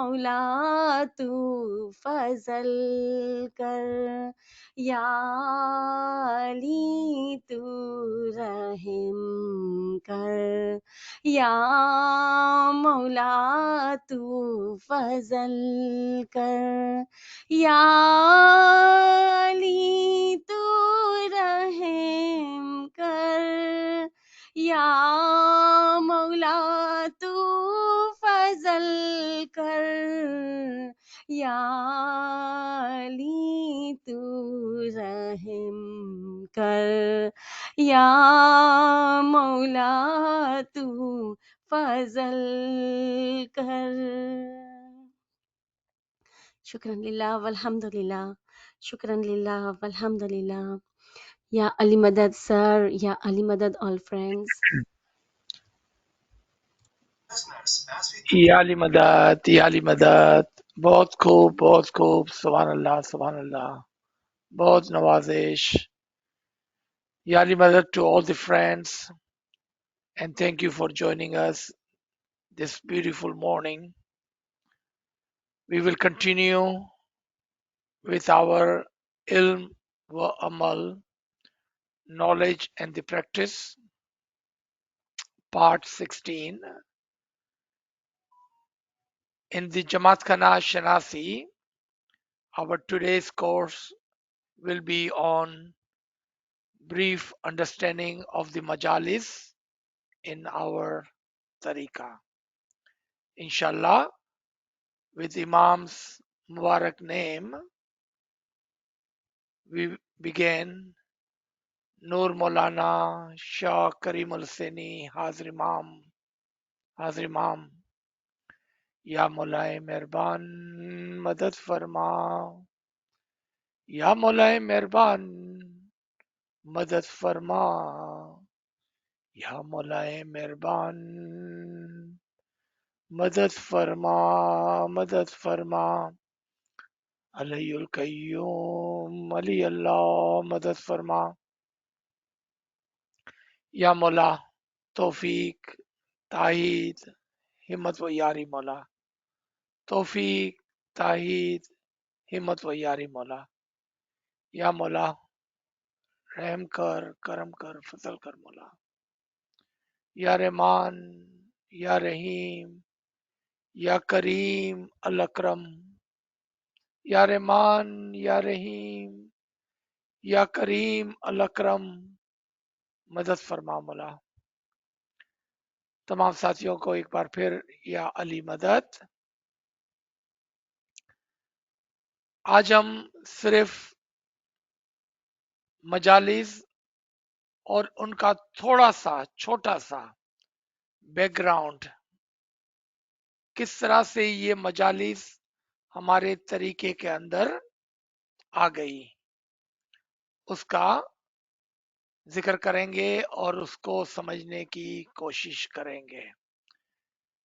मौला तू फजल कर, या अली तू रहम कर, या मौला तू फजल कर, या अली तू रहम कर, या मौला तू फजल कर, या अली तू रहम कर, या मौला तू फजल कर। शुक्रन लिल्लाह वल्हम्दुलिल्लाह, शुक्रन लिल्लाह वल्हम्दुलिल्लाह। या अली मदद सर, या अली मदद ऑल फ्रेंड्स। या अली मदद। बहुत खूब, सुभान अल्लाह, सुभान अल्लाह। बहुत नवाजिश। Ya अली मदद to all the friends, and thank you for joining us this beautiful morning. We will continue with our ilm wa amal, knowledge and the practice, part 16. In the Jamaat Khana Shanasi, our today's course will be on brief understanding of the Majalis in our tariqa. Inshallah, with Imam's Mubarak name, we begin Nur Maulana Shah Karim Al Seni Hazir Imam, Ya Maulay Mehrban Madad Farma, Ya Maulay Mehrban Madad Farma, Ya Maulay Mehrban Madad Farma, Madad Farma. Alayul Qayyum, Ali Allah, Madad Farma. Ya Mola, Tawfiq, Tahid, Himmat wa Yari Mola. Tawfiq, Tahid, Himmat wa Yari Mola. Ya Mola, Rahm kar, Karam kar, Fazal kar Mola. Ya Rahman, Ya Rahim, Ya Kareem, Al Akram. Ya Rahman, Ya Rahim, Ya Kareem, Al Akram. मदद फरमा मौला। तमाम साथियों को एक बार फिर या अली मदद। आज हम सिर्फ मजालिस और उनका थोड़ा सा छोटा सा बैकग्राउंड, किस तरह से ये मजालिस हमारे तरीके के अंदर आ गई, उसका जिक्र करेंगे और उसको समझने की कोशिश करेंगे।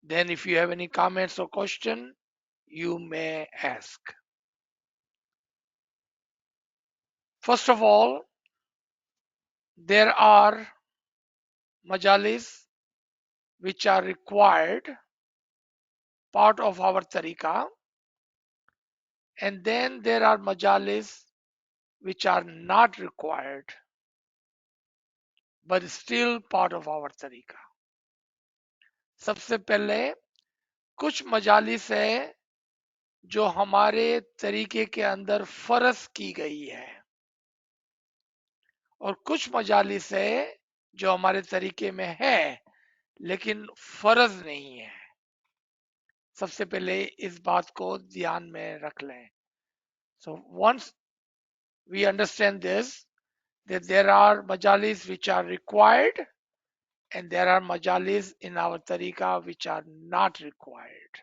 Then if you have any comments or question, you may ask. First of all, there are majalis which are required, part of our tariqa, and then there are majalis which are not required but still part of our tariqa. सबसे पहले कुछ मजालिस है जो हमारे तरीके के अंदर फर्ज की गई है, और कुछ मजालिस है जो हमारे तरीके में है लेकिन फर्ज नहीं है। सबसे पहले इस बात को ध्यान में रख लें। So once we understand this, that there are majalis which are required and there are majalis in our tariqa which are not required.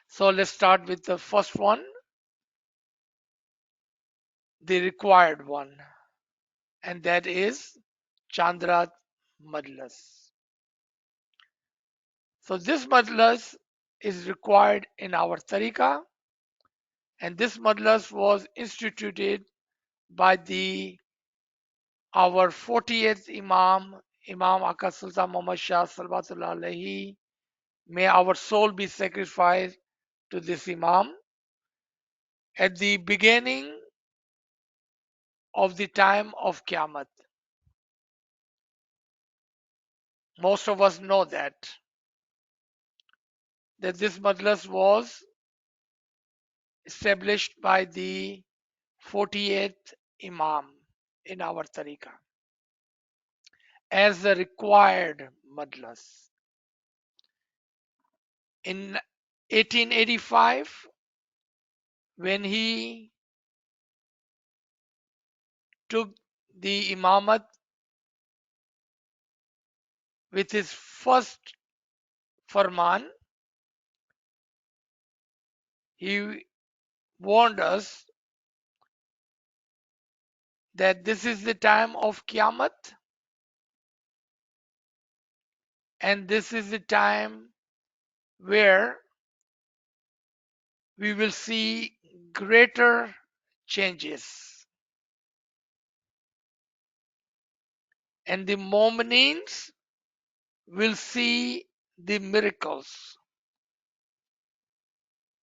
So let's start with the first one, the required one, and that is Chandrat Majlis. So this Majlis is required in our tariqa, and this Majlis was instituted by our 40th Imam, Imam Aka Sultan Muhammad Shah Salawatullah Alaihi, May our soul be sacrificed to this Imam at the beginning of the time of Qiyamah. Most of us know that this Majlis was established by the 48th Imam in our tariqah as the required Majlis. In 1885, when he took the Imamat with his first Farman, he warned us that this is the time of Qiyamah and this is the time where we will see greater changes. And the Mu'minins will see the miracles.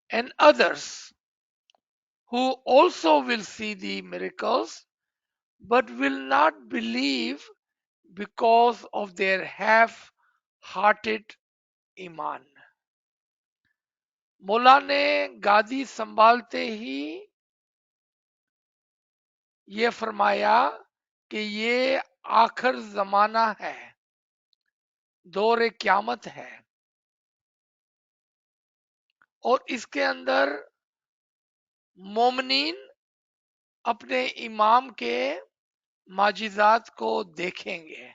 And others who also will see the miracles but will not believe because of their half hearted ईमान. मौला ने गादी संभालते ही ये फरमाया कि ये आखिर जमाना है, दौर क्यामत है और इसके अंदर मोमनीन अपने इमाम के माजिजात को देखेंगे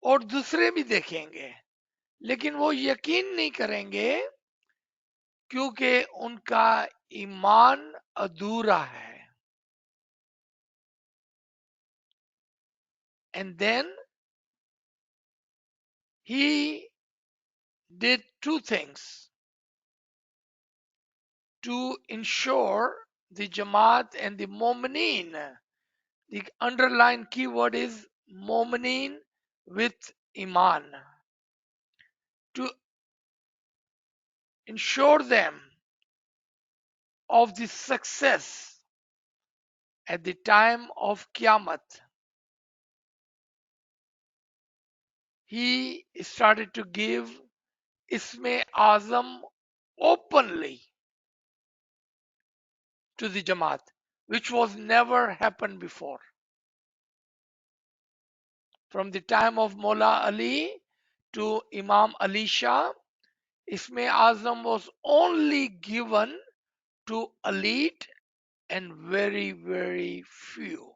और दूसरे भी देखेंगे, लेकिन वो यकीन नहीं करेंगे क्योंकि उनका ईमान अधूरा है. And then he did two things to ensure the Jamaat and the Mu'mineen. The underlying keyword is Mu'mineen with Iman. To ensure them of the success at the time of Qiyamah, he started to give Isme Azam openly to the Jamaat, which was never happened before. From the time of Mullah Ali to Imam Ali Shah, Isme Azam was only given to elite and very, very few.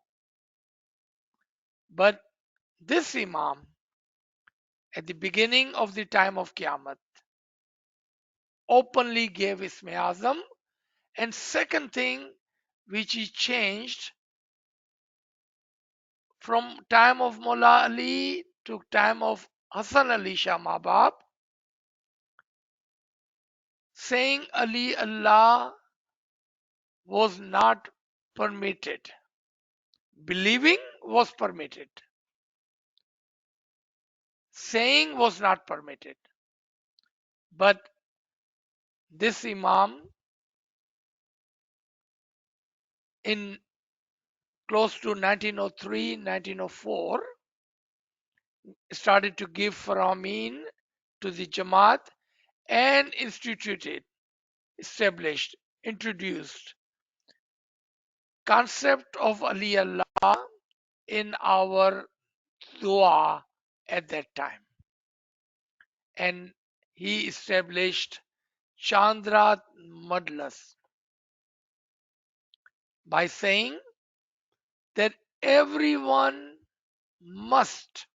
But this Imam, at the beginning of the time of Qiyamah, openly gave Isme Azam. And second thing which he changed from time of Mullah Ali to time of Hassan Ali Shah Mabab, saying Ali Allah was not permitted. Believing was permitted. Saying was not permitted. But this Imam in close to 1903, 1904 started to give Faramin to the Jamaat and instituted, established, introduced concept of Ali Allah in our dua at that time. And he established Chandra Madlas by saying that everyone must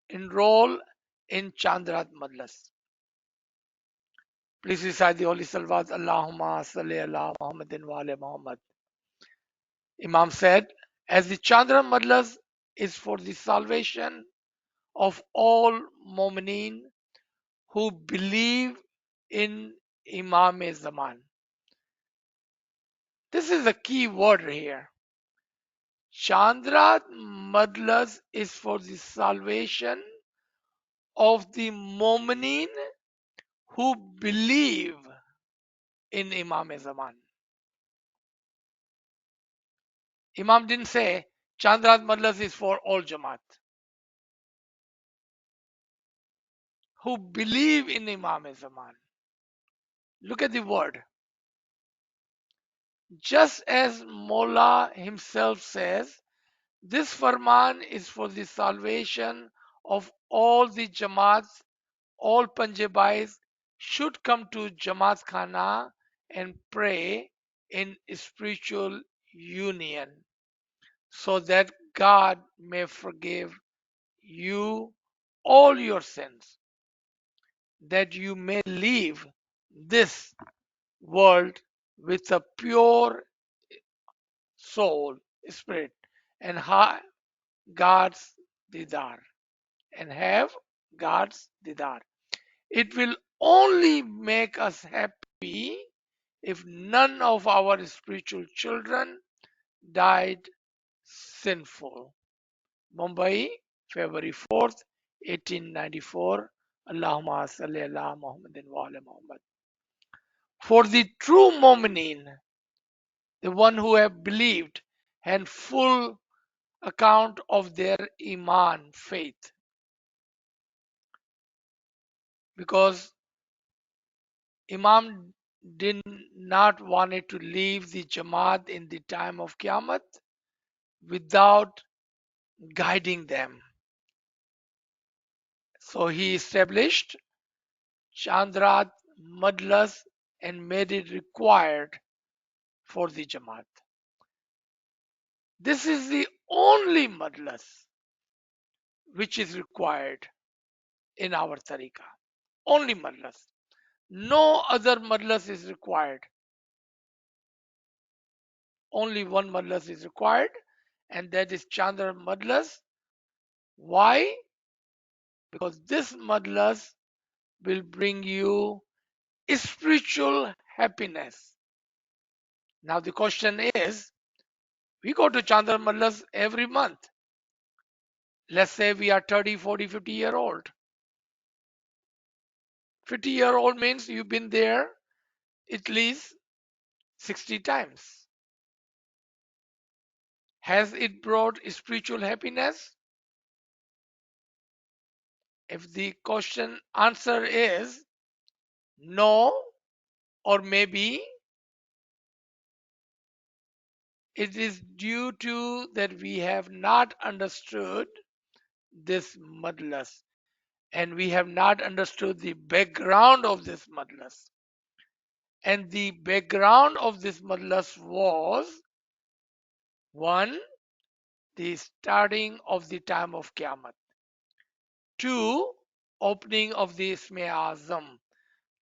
enroll in Chandra Madlas. Please recite the Holy Salawat, Allahumma salli ala Muhammadin wa ala Muhammad. Imam said, as the Chandra Madlas is for the salvation of all Mu'mineen who believe in Imam Zaman. This is a key word here. Chandra Madlas is for the salvation of the Mu'minin who believe in Imam Zaman. Imam didn't say Chandrat Majlis is for all Jamaat. Who believe in Imam Zaman. Look at the word. Just as Mola himself says, this Farman is for the salvation of all the Jamaats. All Punjabis should come to Jamaat Khana and pray in spiritual union so that God may forgive you all your sins, that you may leave this world with a pure soul, spirit, and God's didar, and have God's didar. It will only make us happy if none of our spiritual children died sinful. Mumbai, February 4th, 1894. Allahumma salli ala Muhammadin wa ala Muhammad. For the true Mu'minin, the one who have believed and full account of their Iman, faith. Because Imam did not wanted to leave the Jamaat in the time of Qiyamah without guiding them. So he established Chandrat Madlas and made it required for the Jamaat. This is the only Madlas which is required in our tariqah. Only Madlas. No other Madlas is required. Only one Madlas is required, and that is Chandra Madlas. Why? Because this Madlas will bring you spiritual happiness. Now the question is, we go to Chandra Madlas every month. Let's say we are 30, 40, 50-year old. 50-year old means you've been there at least 60 times. Has it brought spiritual happiness? If the question answer is no, or maybe, it is due to that we have not understood this madlas, and we have not understood the background of this madlas. And the background of this madlas was one, the starting of the time of Qiyamah. Two, opening of the Isme Azam.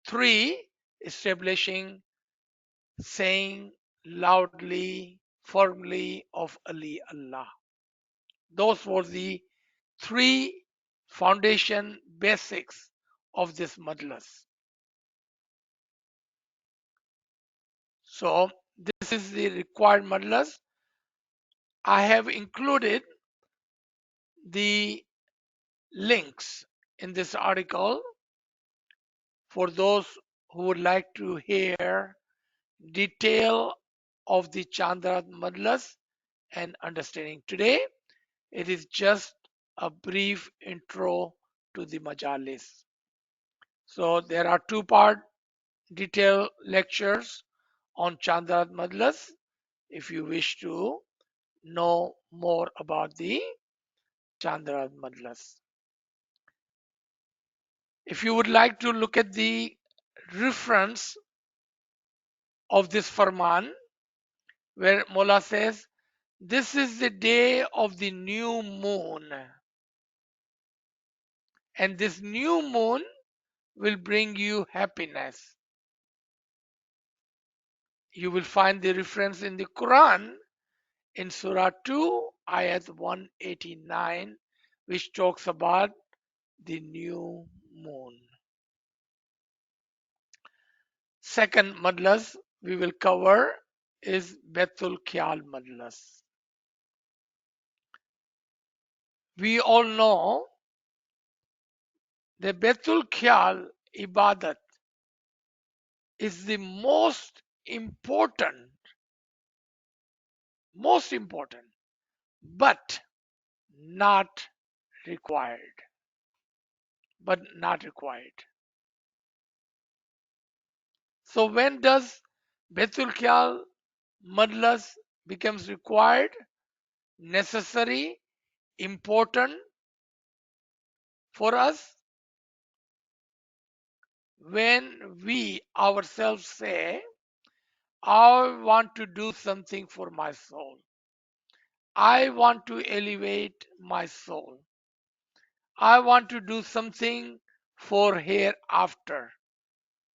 Three, establishing, saying loudly, firmly of Ali Allah. Those were the three foundation basics of this madlas. So this is the required madlas. I have included the links in this article for those who would like to hear detail of the Chandrat madlas and understanding. Today, it is just a brief intro to the Majalis. So there are two-part detailed lectures on Chandrat Madlas if you wish to know more about the Chandrat Madlas. If you would like to look at the reference of this Farman, where Mola says, this is the day of the new moon, and this new moon will bring you happiness. You will find the reference in the Quran in Surah 2, Ayat 189, which talks about the new moon. Second madlas we will cover is Betul Khyal madlas. We all know The Betul Khyal ibadat is the most important, but not required. But not required. So when does Betul Khyal Madlas becomes required, necessary, important for us? When we ourselves say, I want to do something for my soul. I want to elevate my soul. I want to do something for hereafter,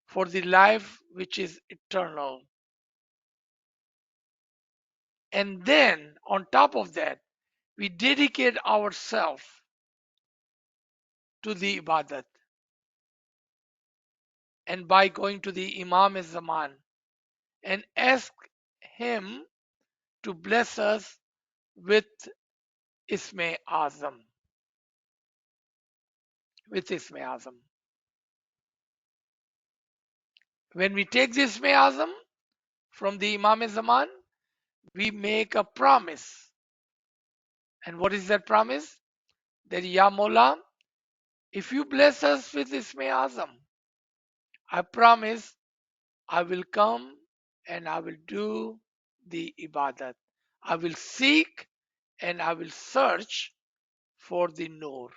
for the life which is eternal. And then on top of that, we dedicate ourselves to the ibadat. And by going to the Imam Zaman and ask him to bless us with Isme Azam. With Isme Azam. When we take this Isme Azam from the Imam Zaman, we make a promise. And what is that promise? That Ya Mola, if you bless us with Isme Azam, I promise I will come and I will do the ibadat. I will seek and I will search for the Noor.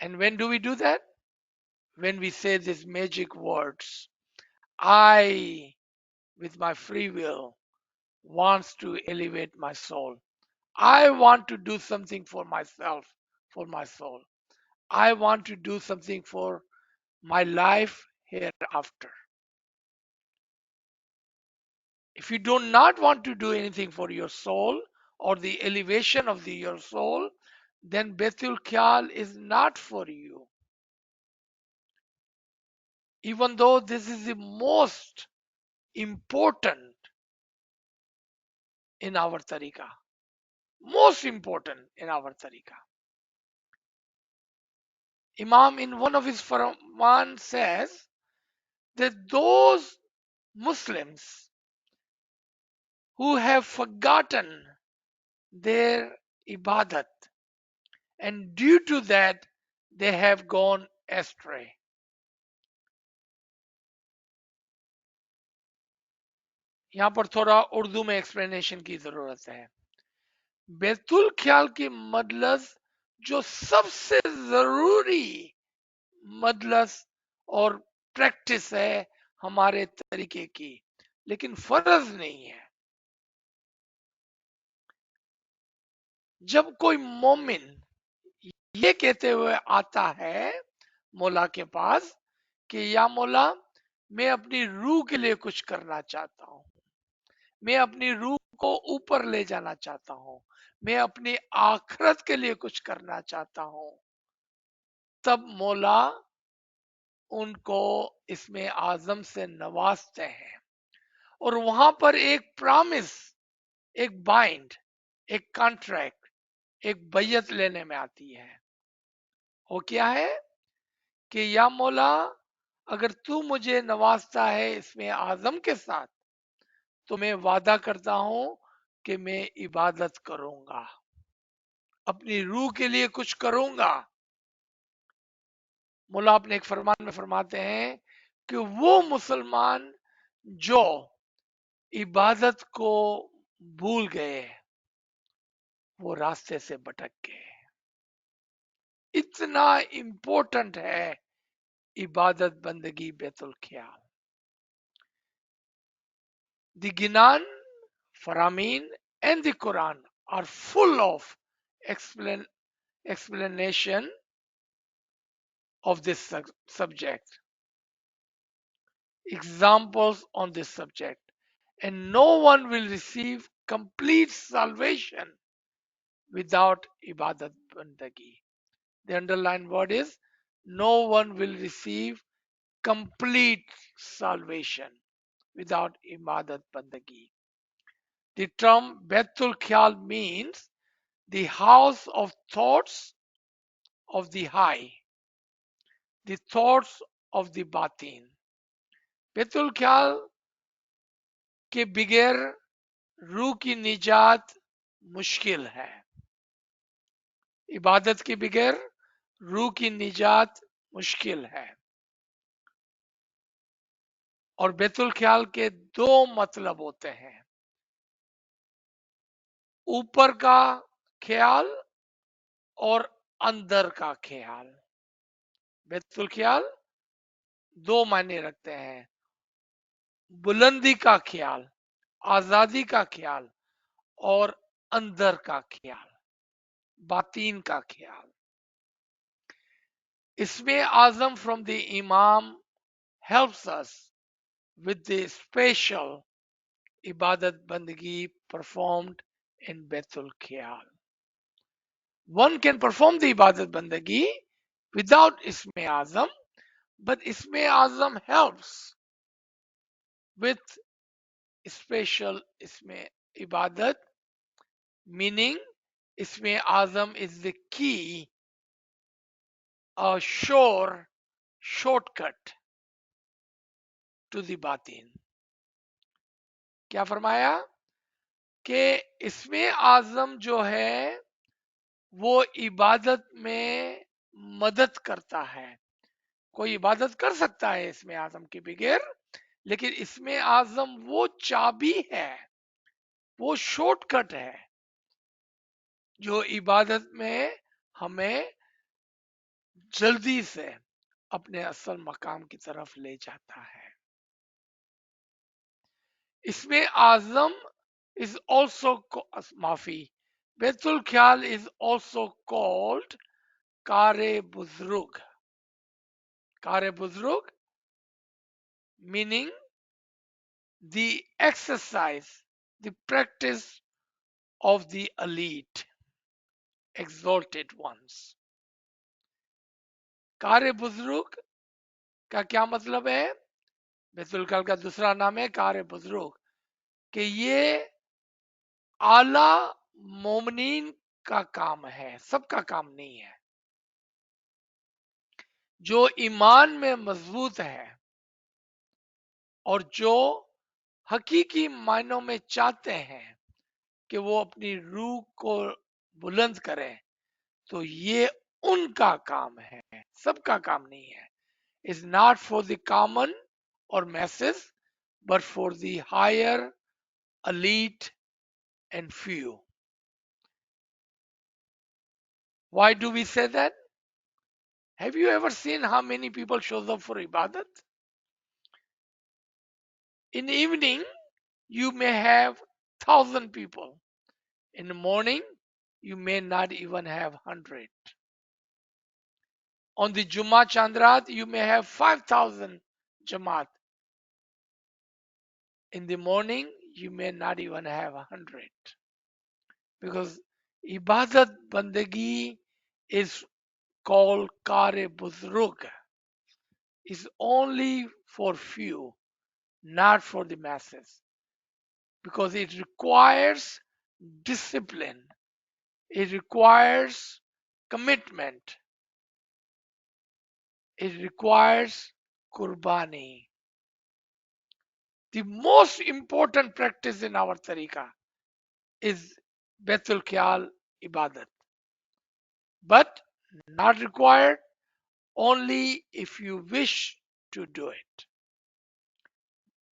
And when do we do that? When we say these magic words, I, with my free will, wants to elevate my soul. I want to do something for myself, for my soul. I want to do something for my life hereafter. If you do not want to do anything for your soul or the elevation of your soul, then Betul Khyal is not for you. Even though this is the most important in our tariqah. Most important in our tariqah. Imam in one of his farman says that those Muslims who have forgotten their ibadat and due to that they have gone astray. यहाँ पर थोड़ा उर्दू में explanation की जरूरत है. बैतुल ख्याल की मजलस जो सबसे जरूरी मजलस और प्रैक्टिस है हमारे तरीके की, लेकिन फर्ज नहीं है. जब कोई मोमिन ये कहते हुए आता है मौला के पास कि या मौला मैं अपनी रूह के लिए कुछ करना चाहता हूं, मैं अपनी रूह को ऊपर ले जाना चाहता हूं, मैं अपनी आखिरत के लिए कुछ करना चाहता हूं, तब मौला उनको इसमें आजम से नवाजते हैं और वहां पर एक प्रॉमिस, एक बाइंड, एक कॉन्ट्रैक्ट, एक बैयत लेने में आती है. वो क्या है कि या मौला अगर तू मुझे नवाजता है इसमें आजम के साथ तो मैं वादा करता हूं कि मैं इबादत करूंगा, अपनी रूह के लिए कुछ करूंगा. मौला अपने एक फरमान में फरमाते हैं कि वो मुसलमान जो इबादत को भूल गए वो रास्ते से भटक गए. इतना इंपॉर्टेंट है इबादत बंदगी बैतुल ख्याल. The Ginan, Faramin, and the Quran are full of explanation of this subject, examples on this subject, and no one will receive complete salvation without ibadat bandagi. The underlined word is no one will receive complete salvation without ibadat bandagi. The term Betul Khyal means the house of thoughts of the high, the thoughts of the batin. Betul ख्याल के बगैर रूह की निजात मुश्किल है। इबादत के बगैर रूह की निजात मुश्किल है। और बेतुल ख्याल के दो मतलब होते हैं, ऊपर का ख्याल और अंदर का ख्याल। बेतुल ख्याल दो मायने रखते हैं, बुलंदी का ख्याल, आजादी का ख्याल, और अंदर का ख्याल, बातीन का ख्याल। इसमें आजम फ्रॉम द इमाम helps us with the special ibadat bandagi performed in Betul Khayal. One can perform the ibadat bandagi without Isme Azam, but Isme Azam helps with special Isme Ibadat, meaning Isme Azam is the key, a sure shortcut to the batin. क्या फरमाया कि इसमें आजम जो है वो इबादत में मदद करता है। कोई इबादत कर सकता है इसमें आजम के बगैर, लेकिन इसमें आजम वो चाबी है, वो शॉर्टकट है जो इबादत में हमें जल्दी से अपने असल मकाम की तरफ ले जाता है। इसमें आजम is also माफी, बेतुल ख्याल is also called कारे बुजुर्ग। कारे बुजुर्ग meaning the exercise, the practice of the elite, exalted ones. कारे बुजुर्ग का क्या मतलब है? बेतुल ख्याल का दूसरा नाम है कारे बुजुर्ग, कि ये आला मोमनीन का काम है, सबका काम नहीं है। जो ईमान में मजबूत है और जो हकीकी मायनों में चाहते हैं कि वो अपनी रूह को बुलंद करें, तो ये उनका काम है, सबका काम नहीं है। Is not for the common और message, but for the higher elite and few. Why do we say that? Have you ever seen how many people shows up for ibadat? In the evening, you may have 1,000 people. In the morning, you may not even have 100. On the Jummah Chandrat, you may have 5,000 Jamaat. In the morning, you may not even have 100. Because Ibadat Bandagi is called Kare Buzrug, is only for few, not for the masses. Because it requires discipline, it requires commitment, it requires kurbani. The most important practice in our tariqah is Betul Khyal Ibadat, but not required only if you wish to do it.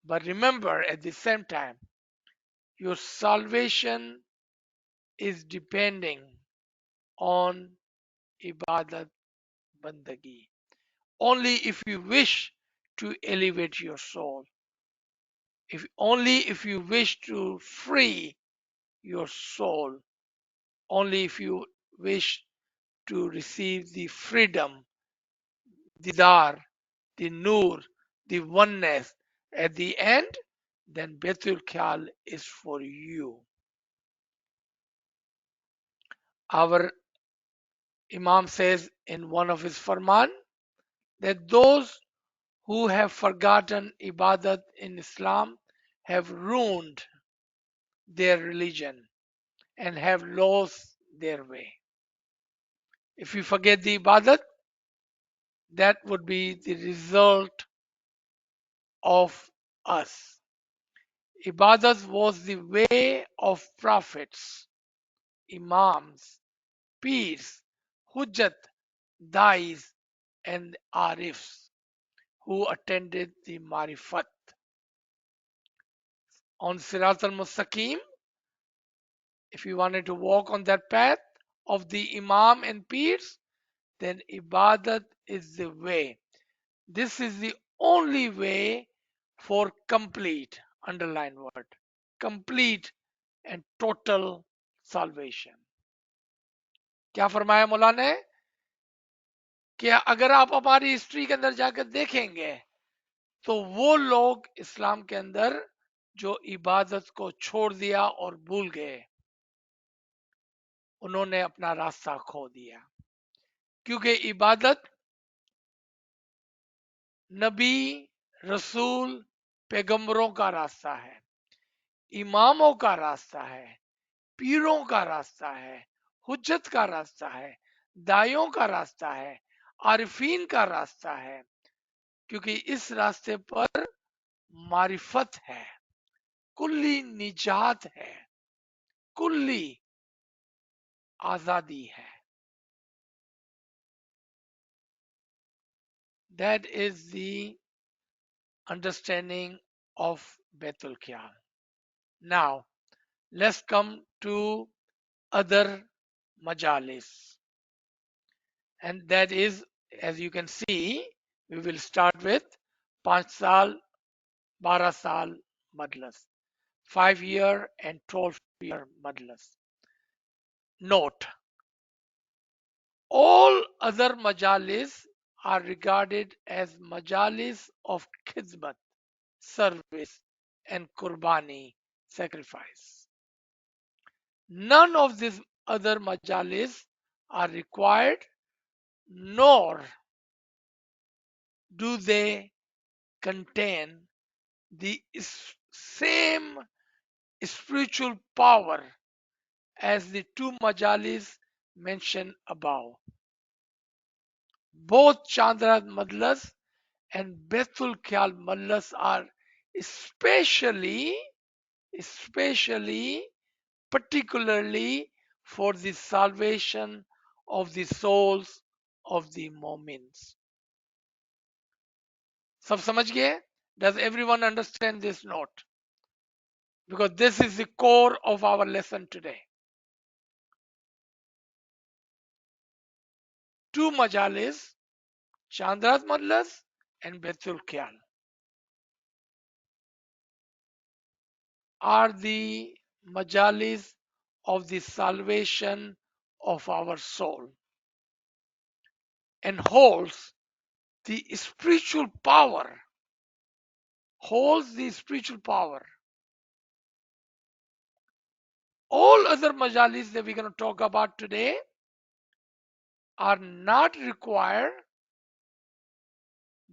But remember at the same time, your salvation is depending on Ibadat Bandagi. Only if you wish to elevate your soul, only if you wish to free your soul, only if you wish to receive the freedom, the dar, the nur, the oneness at the end, then Betul Khyal is for you. Our Imam says in one of his farman that those who have forgotten ibadat in Islam have ruined their religion and have lost their way. If we forget the ibadat, that would be the result of us. Ibadat was the way of prophets, imams, peers, hujjat, dais, and arifs who attended the marifat. On Sirat al-Mustaqim, if you wanted to walk on that path of the imam and peers, then ibadat is the way. This is the only way for complete, underline word, complete and total salvation. क्या फरमाया मौला ने कि अगर आप हमारी history के अंदर जाकर देखेंगे तो वो लोग इस्लाम के अंदर जो इबादत को छोड़ दिया और भूल गए, उन्होंने अपना रास्ता खो दिया, क्योंकि इबादत नबी, रसूल, पैगंबरों का रास्ता है, इमामों का रास्ता है, पीरों का रास्ता है, हुज्जत का रास्ता है, दाइयों का रास्ता है, आरिफीन का रास्ता है, क्योंकि इस रास्ते पर मारिफत है, कुल्ली निजात है, कुल्ली आजादी है. That is the understanding of Betul Khyal. Now, let's come to other majalis. And that is, as you can see, we will start with 5 saal, 12 saal Majlis, 5-year and 12-year Majlis. Note, all other majalis are regarded as majalis of khidmat, service, and qurbani, sacrifice. None of these other majalis are required, nor do they contain the same spiritual power as the two majalis mentioned above. Both Chandra Madlas and Bethul Khyal Madlas are especially, particularly for the salvation of the souls of the Momins. सब समझ गए? Does everyone understand this note? Because this is the core of our lesson today. Two majalis, Chandras Madlas and Bethul Khyal, are the majalis of the salvation of our soul and holds the spiritual power, holds the spiritual power. All other majalis that we're going to talk about today are not required,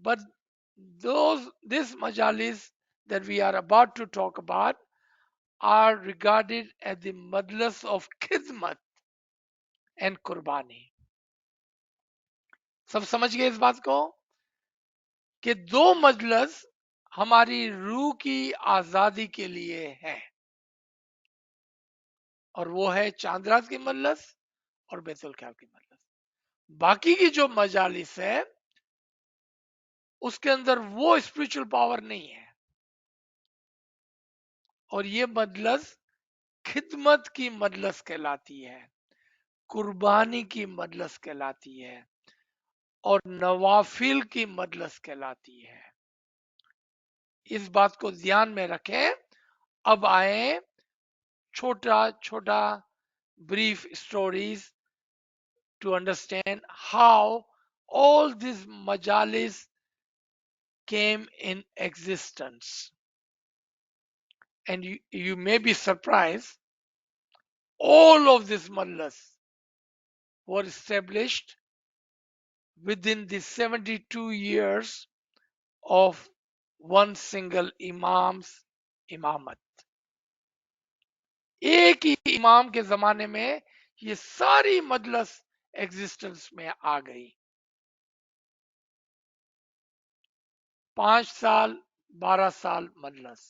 but this majalis that we are about to talk about are regarded as the madlas of khidmat and qurbani. सब समझ गए इस बात को कि दो मजलस हमारी रूह की आजादी के लिए है, और वो है चांद्रास की मजलस और बैतुल ख्याल की मजलस. बाकी की जो मजालिस है उसके अंदर वो स्पिरिचुअल पावर नहीं है, और ये मजलस खिदमत की मजलस कहलाती है, कुर्बानी की मजलस कहलाती है, और नवाफिल की मजलस कहलाती है. इस बात को ध्यान में रखें. अब आए छोटा छोटा brief stories to understand how all these majalis came in existence. And you may be surprised, all of these majalis were established within the 72 years of one single imam's imamat. एक ही इमाम के जमाने में ये सारी मजलस एग्जिस्टेंस में आ गई। 5 साल 12 साल मजलस।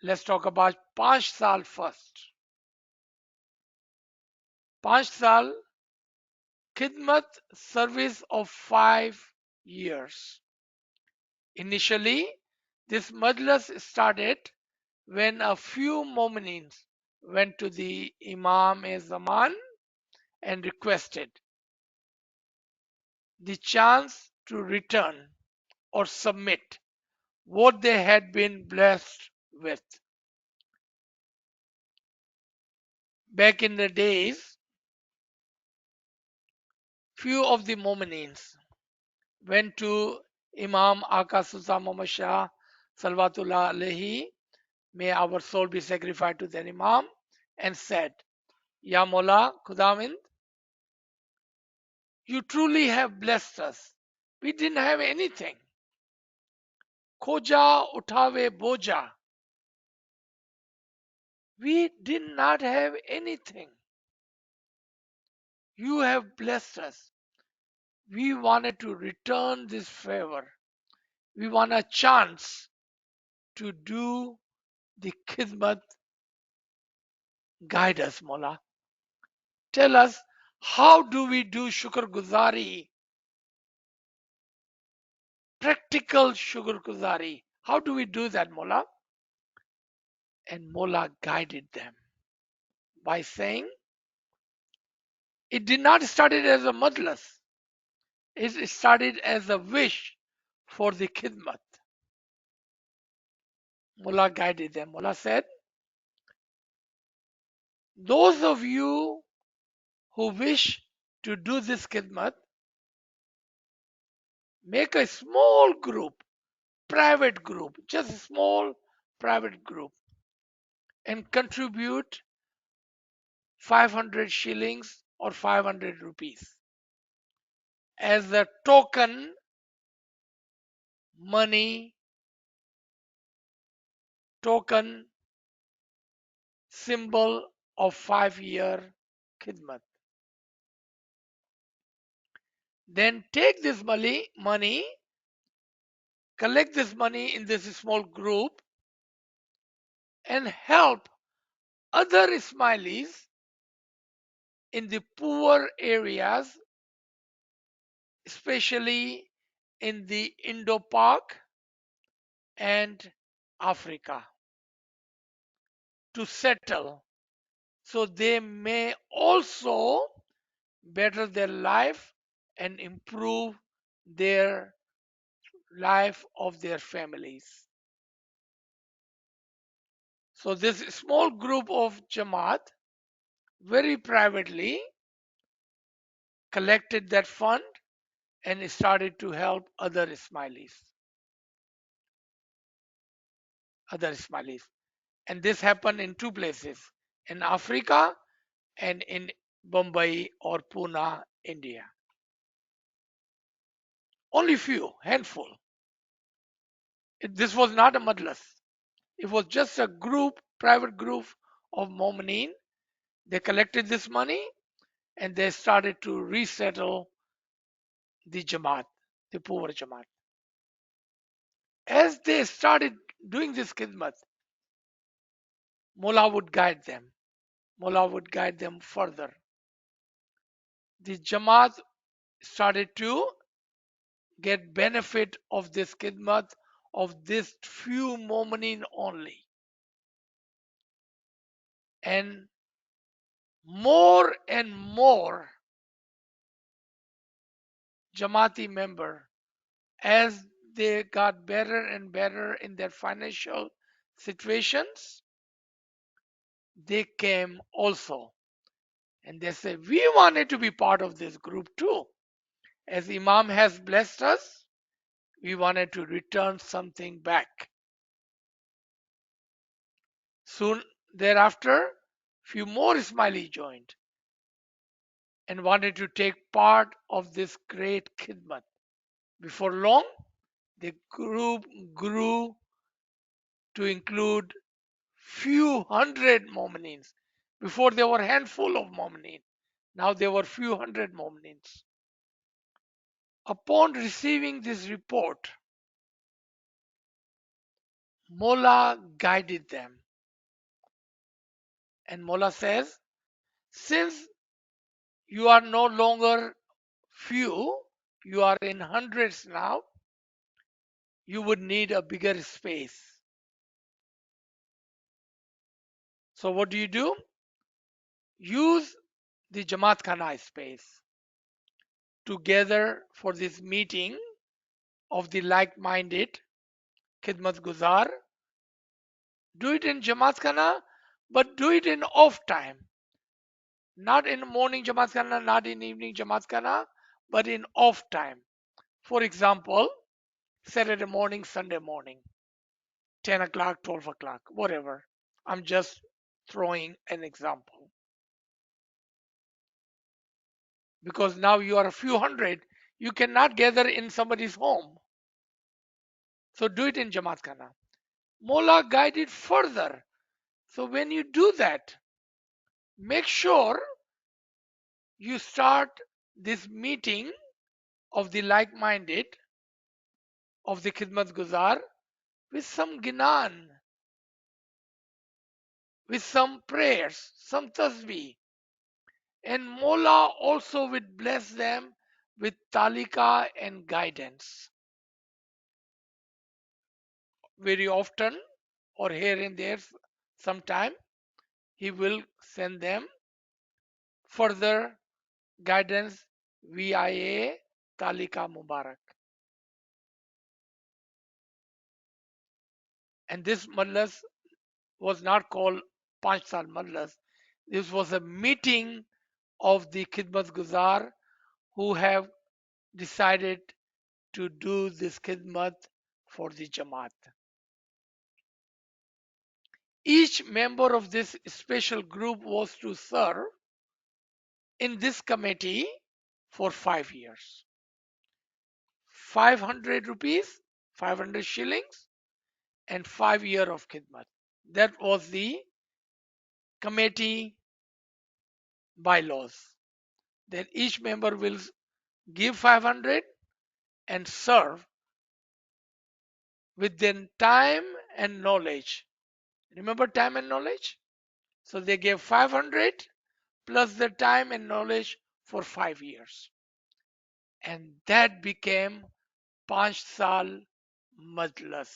लेट्स टॉक अबाउट 5 साल फर्स्ट। 5 साल खिदमत service of 5 years. Initially, this majlis started when a few Mu'minins went to the Imam-e-Zaman and requested the chance to return or submit what they had been blessed with. Back in the days, few of the Mu'minins went to Imam Aka Sultan Muhammad Shah Salvatullah Alayhi, may our soul be sacrificed to the Imam, and said, Ya Mola Khudawind, you truly have blessed us. We didn't have anything. Khoja uthave boja. We did not have anything. You have blessed us. We wanted to return this favor. We want a chance to do the khidmat. Guide us, Mola. Tell us, how do we do shukr guzari? Practical shukr guzari. How do we do that, Mola? And Mola guided them by saying, it did not start it as a majlis. It started as a wish for the khidmat. Mullah guided them. Mullah said, those of you who wish to do this khidmat, make a small group, private group, just a small private group, and contribute 500 shillings or 500 rupees as a token money, token symbol of 5 year khidmat. Then take this money, collect this money in this small group, and help other Ismailis in the poor areas, especially in the Indo-Pak and Africa, to settle so they may also better their life and improve their life of their families. So this small group of Jamaat very privately collected that fund and started to help other Ismailis. Other Ismailis. And this happened in two places, in Africa and in Bombay or Pune, India. Only few, handful. This was not a madlas. It was just a group, private group of Momineen. They collected this money and they started to resettle the Jamaat, the poor Jamaat. As they started doing this khidmat, Mullah would guide them. Mullah would guide them further. The Jamaat started to get benefit of this khidmat of this few mominin only. And more Jamaati member, as they got better and better in their financial situations, they came also. And they said, we wanted to be part of this group too. As Imam has blessed us, we wanted to return something back. Soon thereafter, few more Ismaili joined and wanted to take part of this great khidmat. Before long, the group grew to include few hundred Mu'minins. Before there were a handful of Mu'minin. Now there were few hundred mu'minins. Upon receiving this report, Mola guided them. And Mola says, since you are no longer few, you are in hundreds now, you would need a bigger space. So what do? Use the Jamaat Khana space together for this meeting of the like-minded Khidmat Guzar. Do it in Jamaat Khana, but do it in off time. Not in morning Jamaat Khana, not in evening Jamaat Khana, but in off time. For example, Saturday morning, Sunday morning, 10 o'clock, 12 o'clock, whatever. I'm just throwing an example. Because now you are a few hundred, you cannot gather in somebody's home. So do it in Jamaat Khana. Mola guided further. So when you do that, make sure you start this meeting of the like-minded, of the Khidmat Guzar, with some ginan, with some prayers, some tasbih. And Mola also will bless them with talika and guidance. Very often, or here and there, sometime, He will send them further guidance via talika Mubarak. And this Majalis was not called Panch Sal Majalis. This was a meeting of the Khidmat Guzar who have decided to do this khidmat for the Jamaat. Each member of this special group was to serve in this committee for 5 years. 500 rupees, 500 shillings, and 5 years of khidmat. That was the committee bylaws. That each member will give 500 and serve with their time and knowledge. Remember time and knowledge? So they gave 500 plus the time and knowledge for 5 years. And that became Panch Sal Majlis.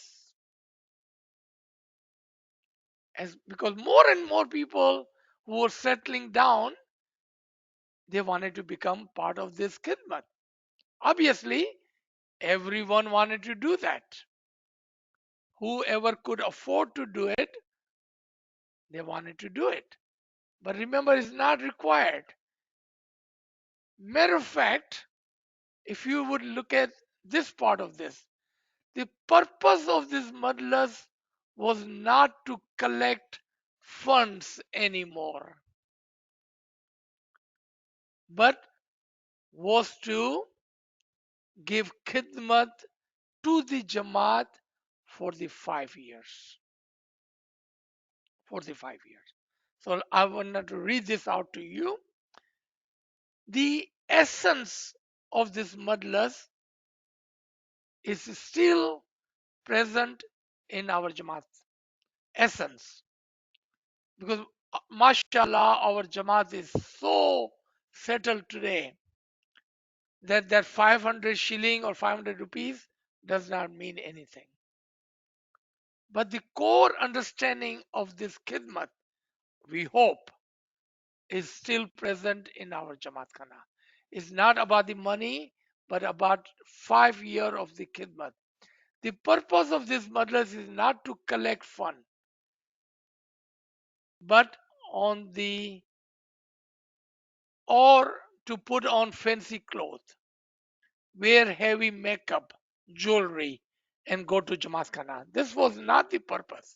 Because more and more people who were settling down, they wanted to become part of this khidmat. Obviously, everyone wanted to do that. Whoever could afford to do it, they wanted to do it. But remember, it's not required. Matter of fact, if you would look at this part of this, the purpose of this madlas was not to collect funds anymore, but was to give khidmat to the Jamaat for the 5 years. For the 5 years. So I wanted to read this out to you. The essence of this madlas is still present in our Jamaat. Essence. Because mashallah, our Jamaat is so settled today that 500 shilling or 500 rupees does not mean anything. But the core understanding of this khidmat, we hope, is still present in our Jamaat Khana. It's not about the money, but about 5 years of the khidmat. The purpose of this madras is not to collect fund, but on the or to put on fancy clothes, wear heavy makeup, jewelry, and go to Jamaat Khana. This was not the purpose.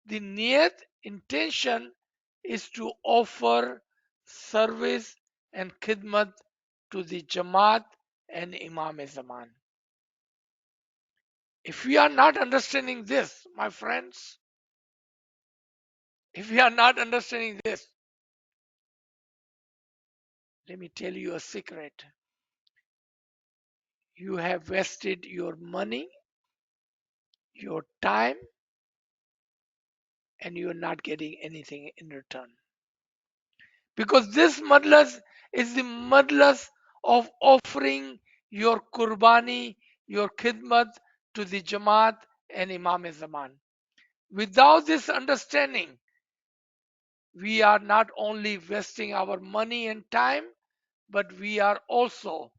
The niyat intention is to offer service and khidmat to the Jamaat and Imam Zaman. If we are not understanding this, my friends, if we are not understanding this, Let me tell you a secret. You have wasted your money, your time, and you're not getting anything in return. Because this Majalis is the Majalis of offering your Qurbani, your Khidmat to the Jamaat and Imam Zaman. Without this understanding, we are not only wasting our money and time, but we are also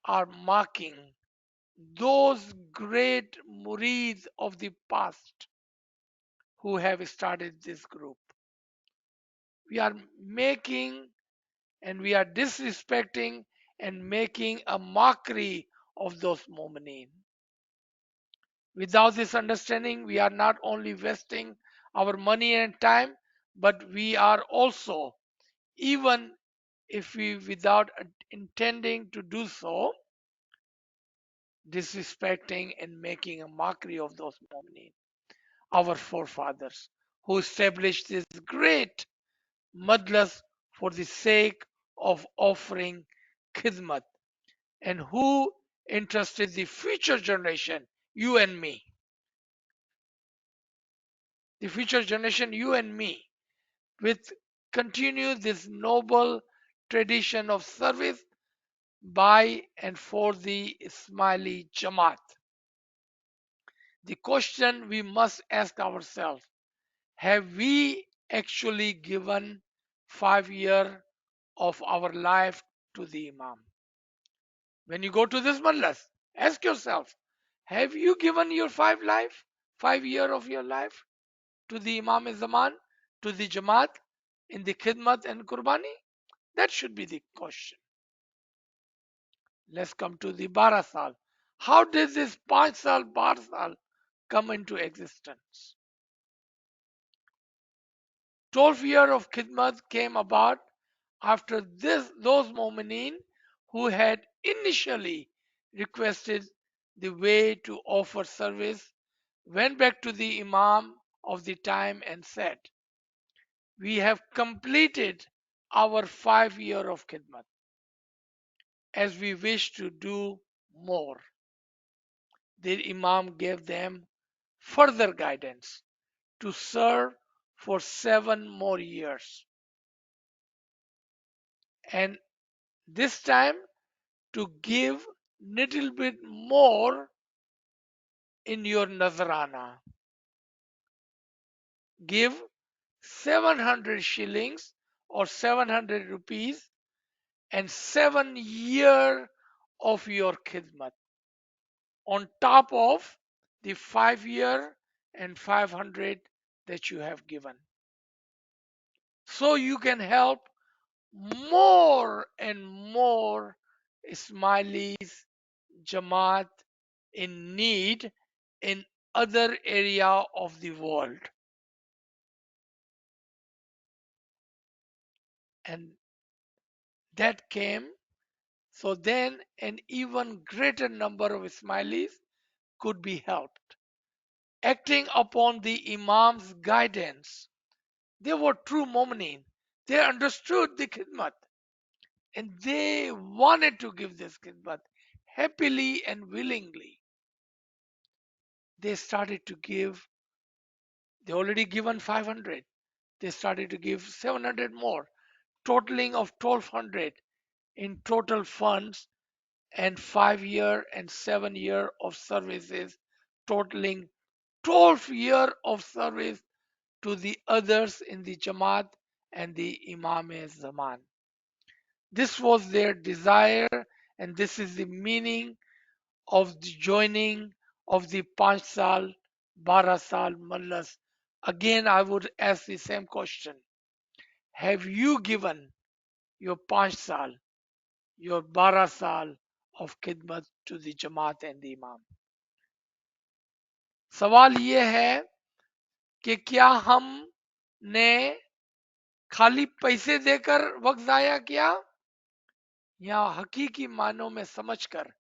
are marking those great murids of the past who have started this group. We are making and we are disrespecting and making a mockery of those mu'mineen. Without this understanding, we are not only wasting our money and time, but we are also, even if we without intending to do so, disrespecting and making a mockery of those mu'mineen, our forefathers, who established this great madlas for the sake of offering khidmat, and who entrusted the future generation, you and me, the future generation, you and me, with continue this noble tradition of service by and for the Ismaili Jamaat. The question we must ask ourselves: have we actually given 5 years of our life to the Imam? When you go to this Majalis, ask yourself, have you given your 5 years of your life to the Imam Zaman, to the Jamaat, in the Khidmat and Qurbani? That should be the question. Let's come to the Barasal. How did this 5 Sal, Barasal come into existence? 12 years of Khidmat came about after those Mu'mineen who had initially requested the way to offer service went back to the Imam of the time and said, we have completed our 5 years of Khidmat as we wish to do more. The Imam gave them further guidance to serve for 7 more years, and this time to give little bit more in your Nazrana. Give 700 shillings or 700 rupees and 7 years of your khidmat on top of the 5 year and 500 that you have given. So you can help more and more Ismailis, Jamaat in need in other area of the world. And that came, so then an even greater number of Ismailis could be helped. Acting upon the Imam's guidance, they were true Mu'mineen. They understood the khidmat and they wanted to give this khidmat happily and willingly. They started to give, they already given 500. They started to give 700 more, totaling of 1200 in total funds, and 5 year and 7 year of services, totaling 12 year of service to the others in the Jamaat and the Imam Zaman. This was their desire, and this is the meaning of the joining of the 5 Sal, 12 Sal Mallas. Again, I would ask the same question. Have you given your 5 Sal, your 12 Sal of khidmat to the Jamaat and the Imam? सवाल ये है कि क्या हमने खाली पैसे देकर वक्त जाया किया या हकीकी मानों में समझकर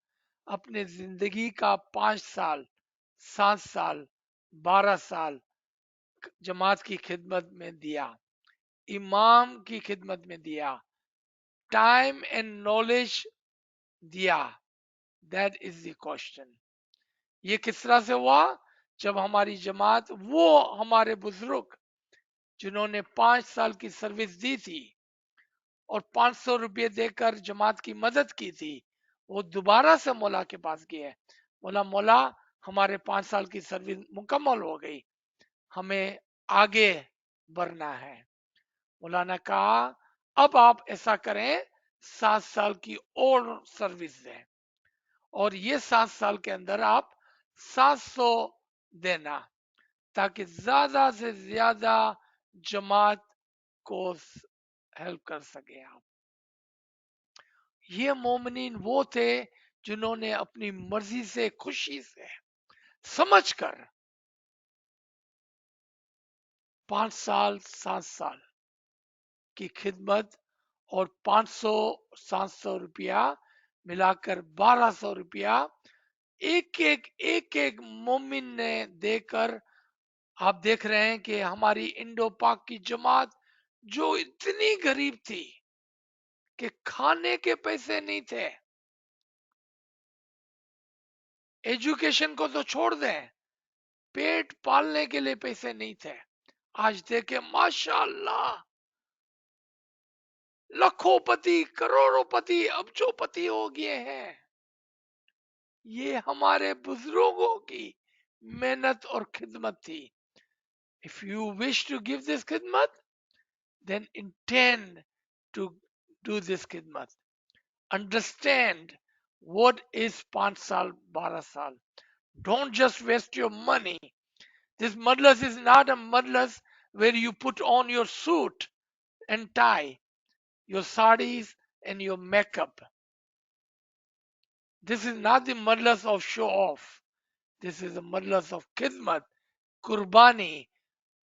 अपने जिंदगी का 5 साल, 7 साल, 12 साल जमात की खिदमत में दिया, इमाम की खिदमत में दिया, टाइम एंड नॉलेज दिया? That is the question. ये किस तरह से हुआ? जब हमारी जमात, वो हमारे बुजुर्ग जिन्होंने 5 साल की सर्विस दी थी और 500 रुपये देकर जमात की मदद की थी, वो दोबारा से मौला के पास गए। बोला, मौला हमारे 5 साल की सर्विस मुकम्मल हो गई, हमें आगे बढ़ना है। मौला ने कहा, अब आप ऐसा करें, 7 साल की और सर्विस दें, और ये 7 साल के अंदर आप 700 देना, ताकि ज्यादा से ज्यादा जमात को हेल्प कर सके आप। ये मोमिनीन वो थे जिन्होंने अपनी मर्जी से, खुशी से, समझकर 5 साल 7 साल की खिदमत और 500 700 रुपया मिलाकर 1200 रुपया एक एक मोमिन ने देकर, आप देख रहे हैं कि हमारी इंडो पाक की जमात जो इतनी गरीब थी कि खाने के पैसे नहीं थे, एजुकेशन को तो छोड़ दें, पेट पालने के लिए पैसे नहीं थे, आज देखे माशाअल्लाह लखोपति, करोड़ोंपति, अब्जोपति हो गए हैं। ये हमारे बुजुर्गों की मेहनत और खिदमत थी। If you wish to give this खिदमत, then intend to do this khidmat. Understand what is 5 saal, 12 saal. Don't just waste your money. This madlas is not a madlas where you put on your suit and tie, your saris and your makeup. This is not the madlas of show off. This is the madlas of khidmat, kurbani,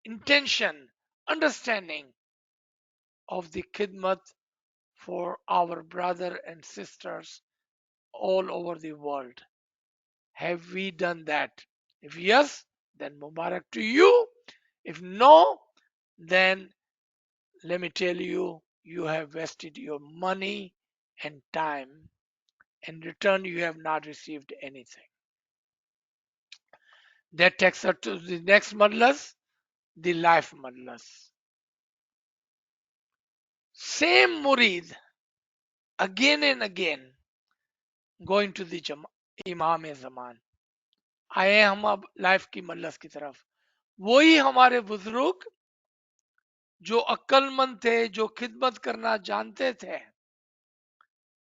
intention, understanding of the khidmat for our brother and sisters all over the world. Have we done that? If yes, then Mubarak to you. If no, then let me tell you, you have wasted your money and time. In return, you have not received anything. That takes us to the next madlas, the life madlas. Same murid, again and again, going to the Imam Zaman. आए हम अब life की मजलस की तरफ। वही हमारे बुजुर्ग जो अक्लमंद थे, जो खिदमत करना जानते थे,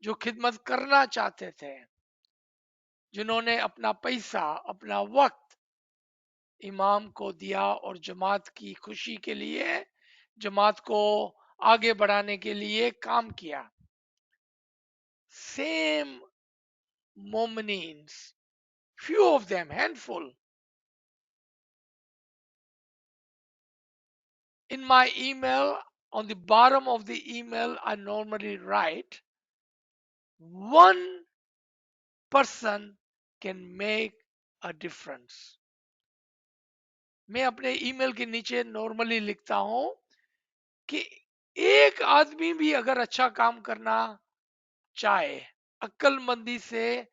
जो खिदमत करना चाहते थे, जिन्होंने अपना पैसा, अपना वक्त इमाम को दिया और जमात की खुशी के लिए, जमात को आगे बढ़ाने के लिए काम किया। सेम मोमिनीन्स, few of them, handful. In my email, on the bottom of the email, I normally write, one person can make a difference. मैं अपने ईमेल के नीचे नॉर्मली लिखता हूं कि एक आदमी भी अगर अच्छा काम करना चाहे, अक्लमंदी से,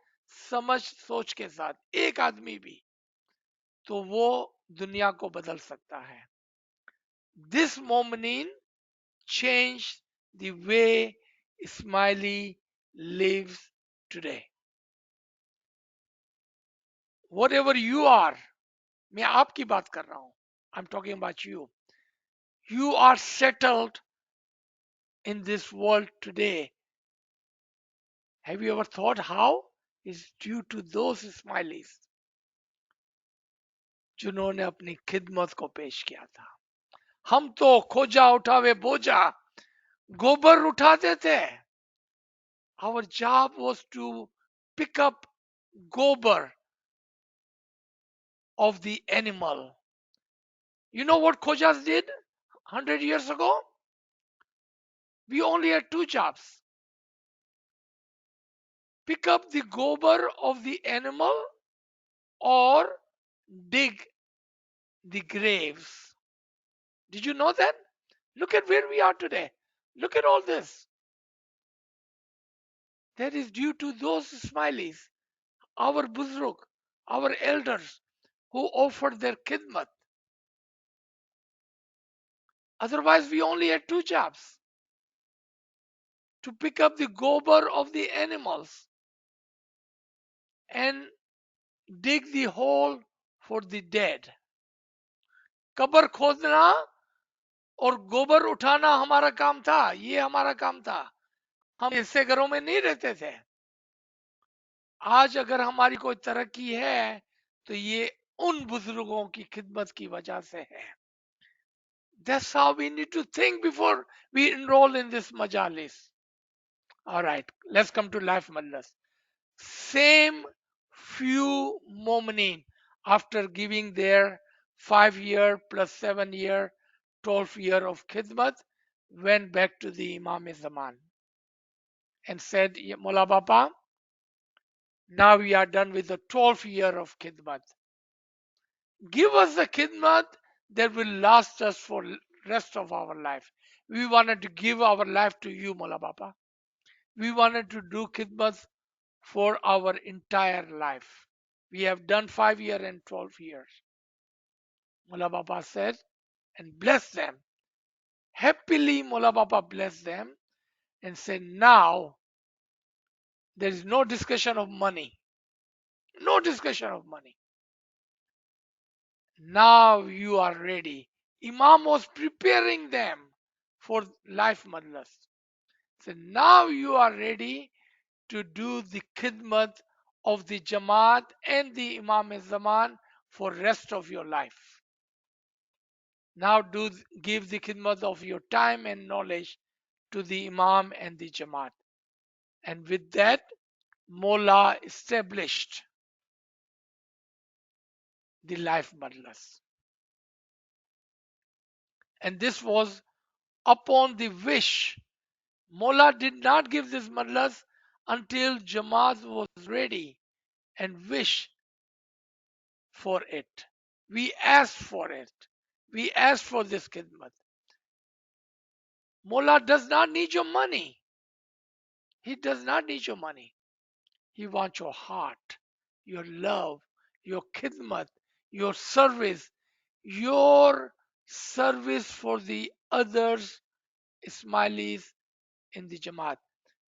समझ सोच के साथ, एक आदमी भी, तो वो दुनिया को बदल सकता है। दिस मोमिनीन changed the way Ismaili lives today. Whatever you are, मैं आपकी बात कर रहा हूं, I'm talking about you. You are settled in this world today. Have you ever thought how? It's due to those Ismailis जिन्होंने अपनी खिदमत को पेश किया था। हम तो खोजा उठावे बोझा, गोबर उठाते थे। Our job was to pick up gobar of the animal. You know what Khojas did 100 years ago? We only had two jobs: pick up the gobar of the animal or dig the graves. Did you know that? Look at where we are today. Look at all this. That is due to those Ismailis, our Buzruk, our elders who offered their khidmat. Otherwise, we only had two jobs: to pick up the gobar of the animals and dig the hole for the dead. कब्र खोदना और गोबर उठाना हमारा काम था, ये हमारा काम था। हम ऐसे घरों में नहीं रहते थे। आज अगर हमारी कोई तरक्की है तो ये उन बुजुर्गों की खिदमत की वजह से है। That's how we need to think before we enroll in this majalis. All right, let's come to life majalis. Same few mominin after giving their 5 year plus 7 year, 12 year of khidmat, went back to the Imam Zaman and said, Mullah Baba, now we are done with the 12 year of khidmat. Give us the khidmat that will last us for rest of our life. We wanted to give our life to you, Mullah Baba. We wanted to do khidmat for our entire life. We have done 5 year and 12 years. Mullah Baba said, and blessed them. Happily, Mullah Baba blessed them and said, now there is no discussion of money. No discussion of money. Now you are ready. Imam was preparing them for life madlas. So now you are ready to do the khidmat of the Jamaat and the Imam Zaman for rest of your life. Now give the khidmat of your time and knowledge to the Imam and the Jamaat. And with that, Mullah established the life madlas. And this was upon the wish. Mullah did not give this madlas until Jamaat was ready and wish for it. We asked for it. We asked for this khidmat. Mullah does not need your money. He does not need your money. He wants your heart, your love, your khidmat, your service for the others, Ismailis in the Jamaat.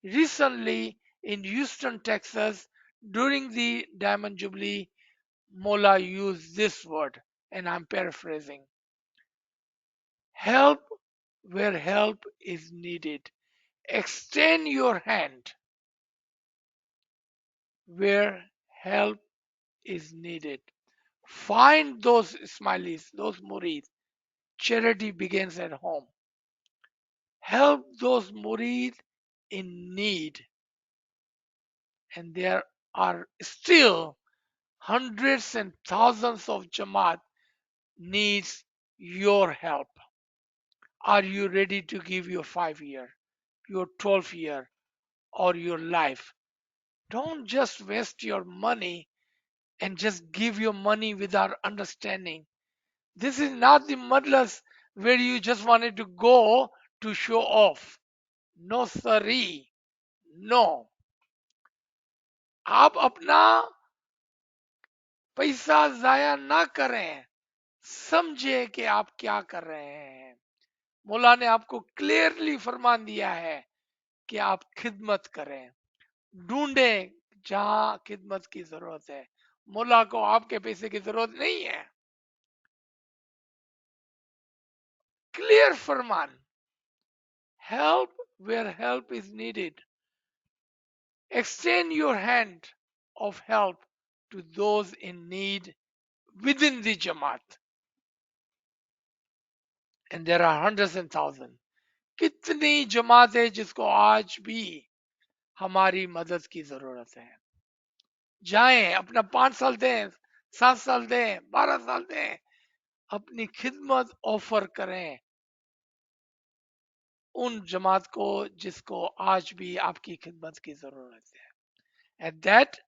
Recently in Houston, Texas, during the Diamond Jubilee, Mullah used this word, and I'm paraphrasing: help where help is needed. Extend your hand where help is needed. Find those Ismailis, those Murids. Charity begins at home. Help those Murids in need. And there are still hundreds and thousands of Jamaat needs your help. Are you ready to give your 5 year, your 12 year, or your life? Don't just waste your money and just give your money without understanding. This is not the madlas where you just wanted to go to show off. No, sorry. No. आप अपना पैसा जाया ना करें, समझे कि आप क्या कर रहे हैं। मौला ने आपको क्लियरली फरमान दिया है कि आप खिदमत करें, ढूंढे जहां खिदमत की जरूरत है। मौला को आपके पैसे की जरूरत नहीं है। Clear Farman, help where help is needed. Extend your hand of help to those in need within the Jamaat. And there are hundreds and thousands. कितनी जमात है जिसको आज भी हमारी मदद की जरूरत है। जाएं, अपना 5 साल दें, 7 साल दें, 12 साल दें, अपनी खिदमत ऑफर करें उन जमात को जिसको आज भी आपकी खिदमत की जरूरत है। And that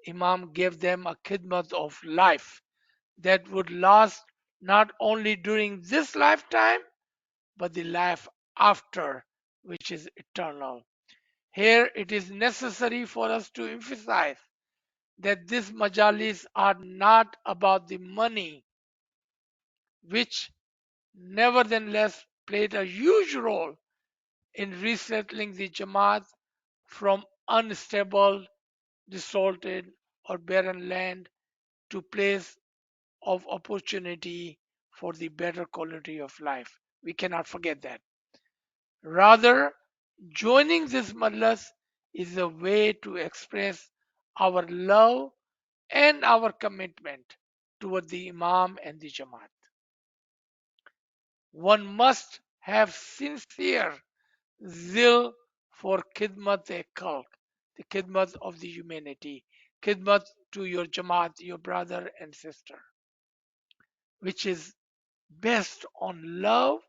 Imam gave them a khidmat of life that would last not only during this lifetime but the life after, which is eternal. Here it is necessary for us to emphasize that these majalis are not about the money, which nevertheless played a huge role in resettling the Jamaat from unstable, desolate, or barren land to place of opportunity for the better quality of life. We cannot forget that. Rather, joining this Majlis is a way to express our love and our commitment toward the Imam and the Jamaat. One must have sincere zeal for khidmat-e-khalq, the khidmat of the humanity, khidmat to your Jamaat, your brother and sister, which is based on love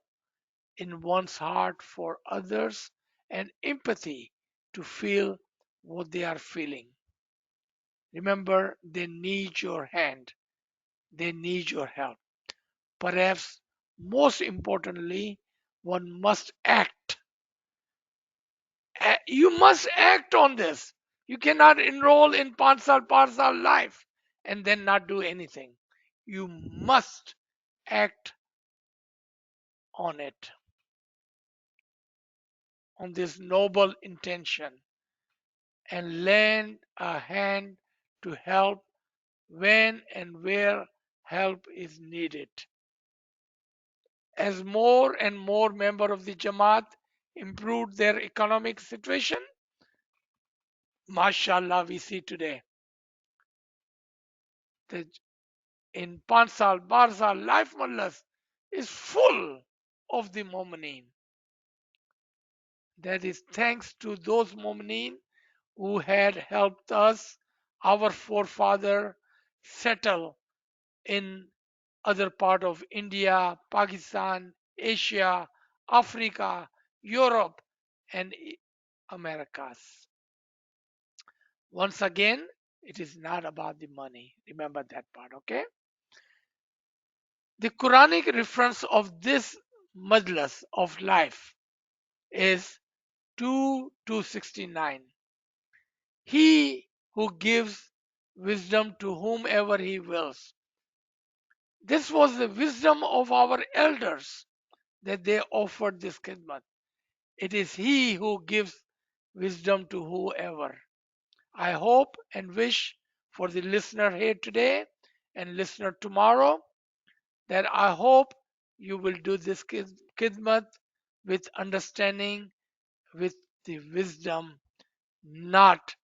in one's heart for others and empathy to feel what they are feeling. Remember, they need your hand, they need your help. Perhaps most importantly, one must act. You must act on this. You cannot enroll in Pansal Parsal life and then not do anything. You must act on it, on this noble intention, and lend a hand to help when and where help is needed. As more and more members of the Jamaat improved their economic situation, mashallah, we see today that in Pansal, Barzal, Life Mallas is full of the Mu'mineen. That is thanks to those Mu'mineen who had helped us, our forefather, settle in other part of India, Pakistan, Asia, Africa, Europe, and Americas. Once again, it is not about the money. Remember that part, okay? The Quranic reference of this majlis of life is 2:269. He who gives wisdom to whomever he wills. This was the wisdom of our elders that they offered this khidmat. It is He who gives wisdom to whoever. I hope and wish for the listener here today and listener tomorrow that I hope you will do this khidmat with understanding, with the wisdom, not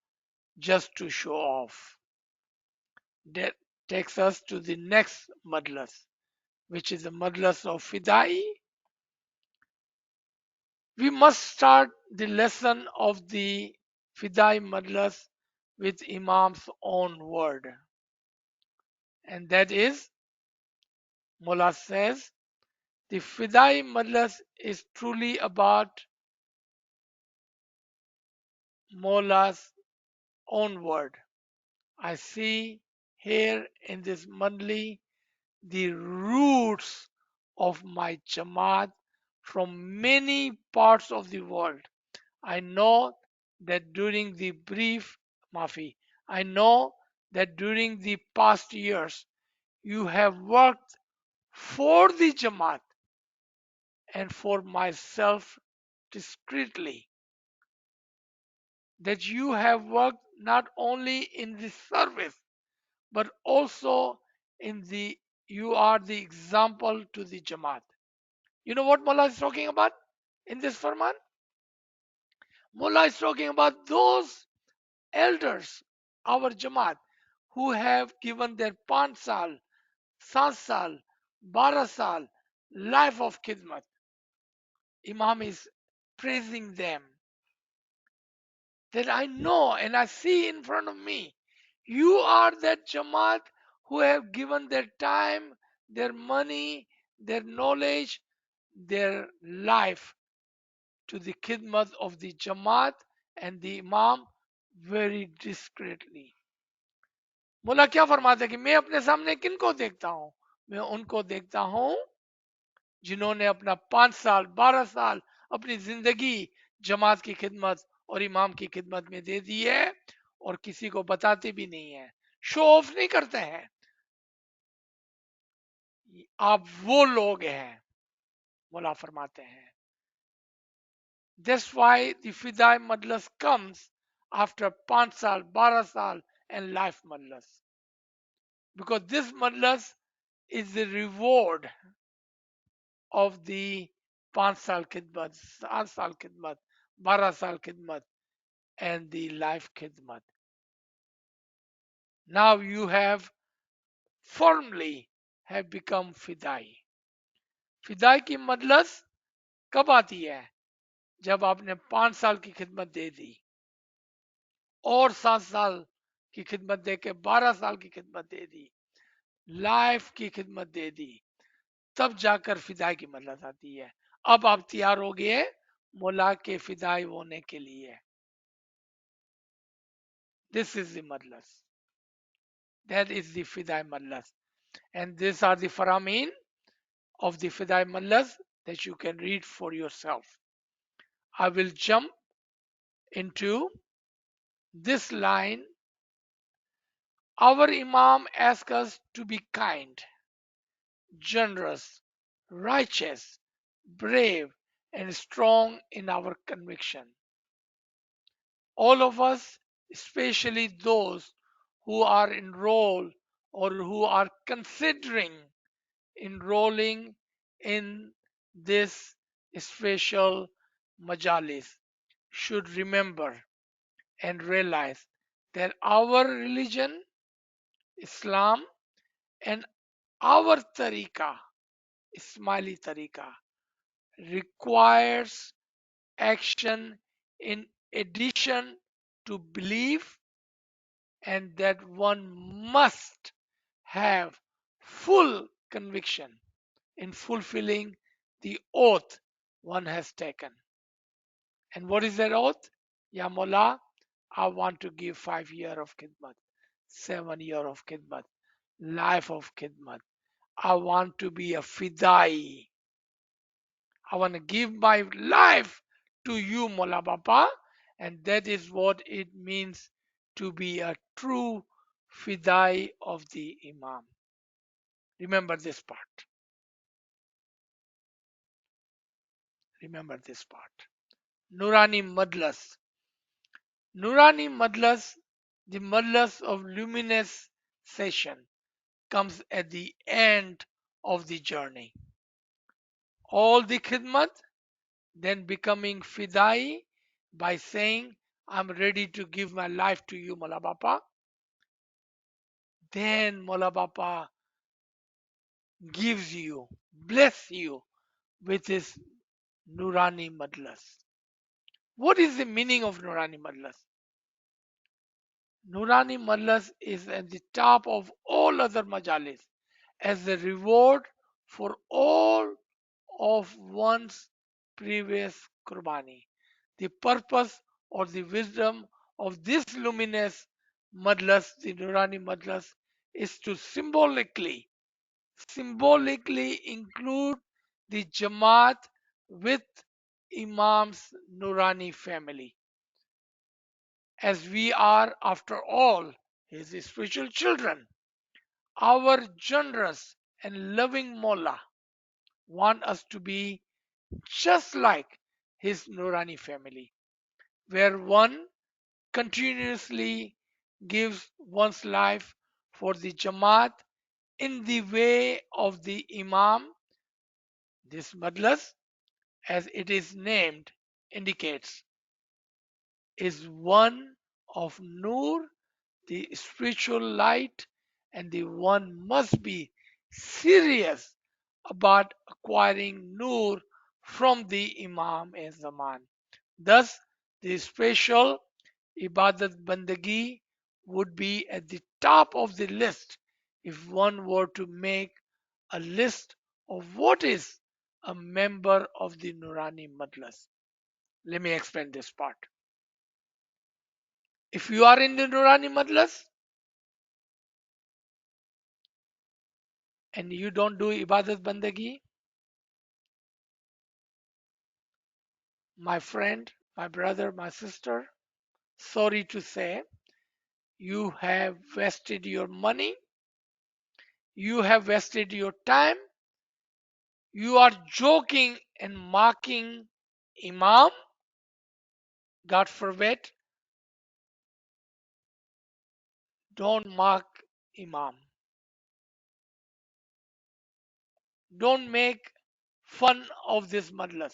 just to show off. That takes us to the next madlas, which is the madlas of Fidai. We must start the lesson of the Fidai Madlas with Imam's own word. And that is, Mullah says, the Fidai Madlas is truly about Mullah's own word. I see here in this Mandli the roots of my Jamaat from many parts of the world. I know that during the brief Mafi, I know that during the past years you have worked for the Jamaat and for myself discreetly. That you have worked not only in the service but also in the you are the example to the Jamaat. You know what Mullah is talking about in this Farman? Mullah is talking about those elders, our Jamaat, who have given their 5 saal, 7 saal, 12 saal life of khidmat. Imam is praising them. That I know and I see in front of me. You are that Jamaat who have given their time, their money, their knowledge, their life to the khidmat of the Jamaat and the Imam very discreetly. मुल्ला क्या फरमाते हैं कि मैं अपने सामने किनको देखता हूं मैं उनको देखता हूं जिन्होंने अपना 5 साल 12 साल अपनी जिंदगी जमात की खिदमत और इमाम की खिदमत में दे दी है और किसी को बताते भी नहीं है, शो ऑफ नहीं करते हैं। आप वो लोग हैं, मौला फरमाते हैं। That's why the Fidai Majlis comes after 5 साल 12 साल and life Majlis, because this Majlis is the reward of the 5 साल khidmat, 7 साल khidmat, 12 साल khidmat, and the life khidmat. Now you have firmly have become Fidai. Fidai की मजलस कब आती है? जब आपने 5 साल की खिदमत दे दी और 7 साल की खिदमत दे के 12 साल की खिदमत दे दी, लाइफ की खिदमत दे दी, तब जाकर फिदाई की मजलस आती है। अब आप तैयार हो गए मौला के फिदाई होने के लिए। दिस इज द मजलस, दैट इज द फिदाई मजलस, एंड दिस आर द फरामीन of the Fidai Mallas that you can read for yourself. I will jump into this line. Our Imam asks us to be kind, generous, righteous, brave, and strong in our conviction. All of us, especially those who are enrolled or who are considering enrolling in this special majalis, should remember and realize that our religion, Islam, and our tariqah, Ismaili tariqah, requires action in addition to belief, and that one must have full conviction in fulfilling the oath one has taken. And what is that oath? Ya Mullah, I want to give 5 years of khidmat, 7 years of khidmat, life of khidmat. I want to be a fidai. I want to give my life to you, Mullah Baba. And that is what it means to be a true fidai of the Imam. Remember this part. Remember this part. Nurani Madlas. Nurani Madlas, the Madlas of luminous session, comes at the end of the journey. All the khidmat, then becoming fidai by saying, I'm ready to give my life to you, Mola Bapa. Then Mola Bapa gives you, bless you with his Nurani Madlas. What is the meaning of Nurani Madlas? Nurani Madlas is at the top of all other majalis as the reward for all of one's previous qurbani. The purpose or the wisdom of this luminous madlas, the Nurani madlas, is to symbolically include the Jamaat with Imam's Nurani family, as we are, after all, his spiritual children. Our generous and loving Mullah want us to be just like his Nurani family, where one continuously gives one's life for the Jamaat in the way of the Imam. This Madlas, as it is named, indicates, is one of Nur, the spiritual light, and the one must be serious about acquiring Nur from the Imam and Zaman. Thus, the special Ibadat Bandagi would be at the top of the list if one were to make a list of what is a member of the Nurani Madlas. Let me explain this part. If you are in the Nurani Madlas and you don't do Ibadat Bandagi, my friend, my brother, my sister, sorry to say, you have wasted your money, you have wasted your time, you are joking and mocking Imam. God forbid, don't mock Imam. Don't make fun of this Majlis.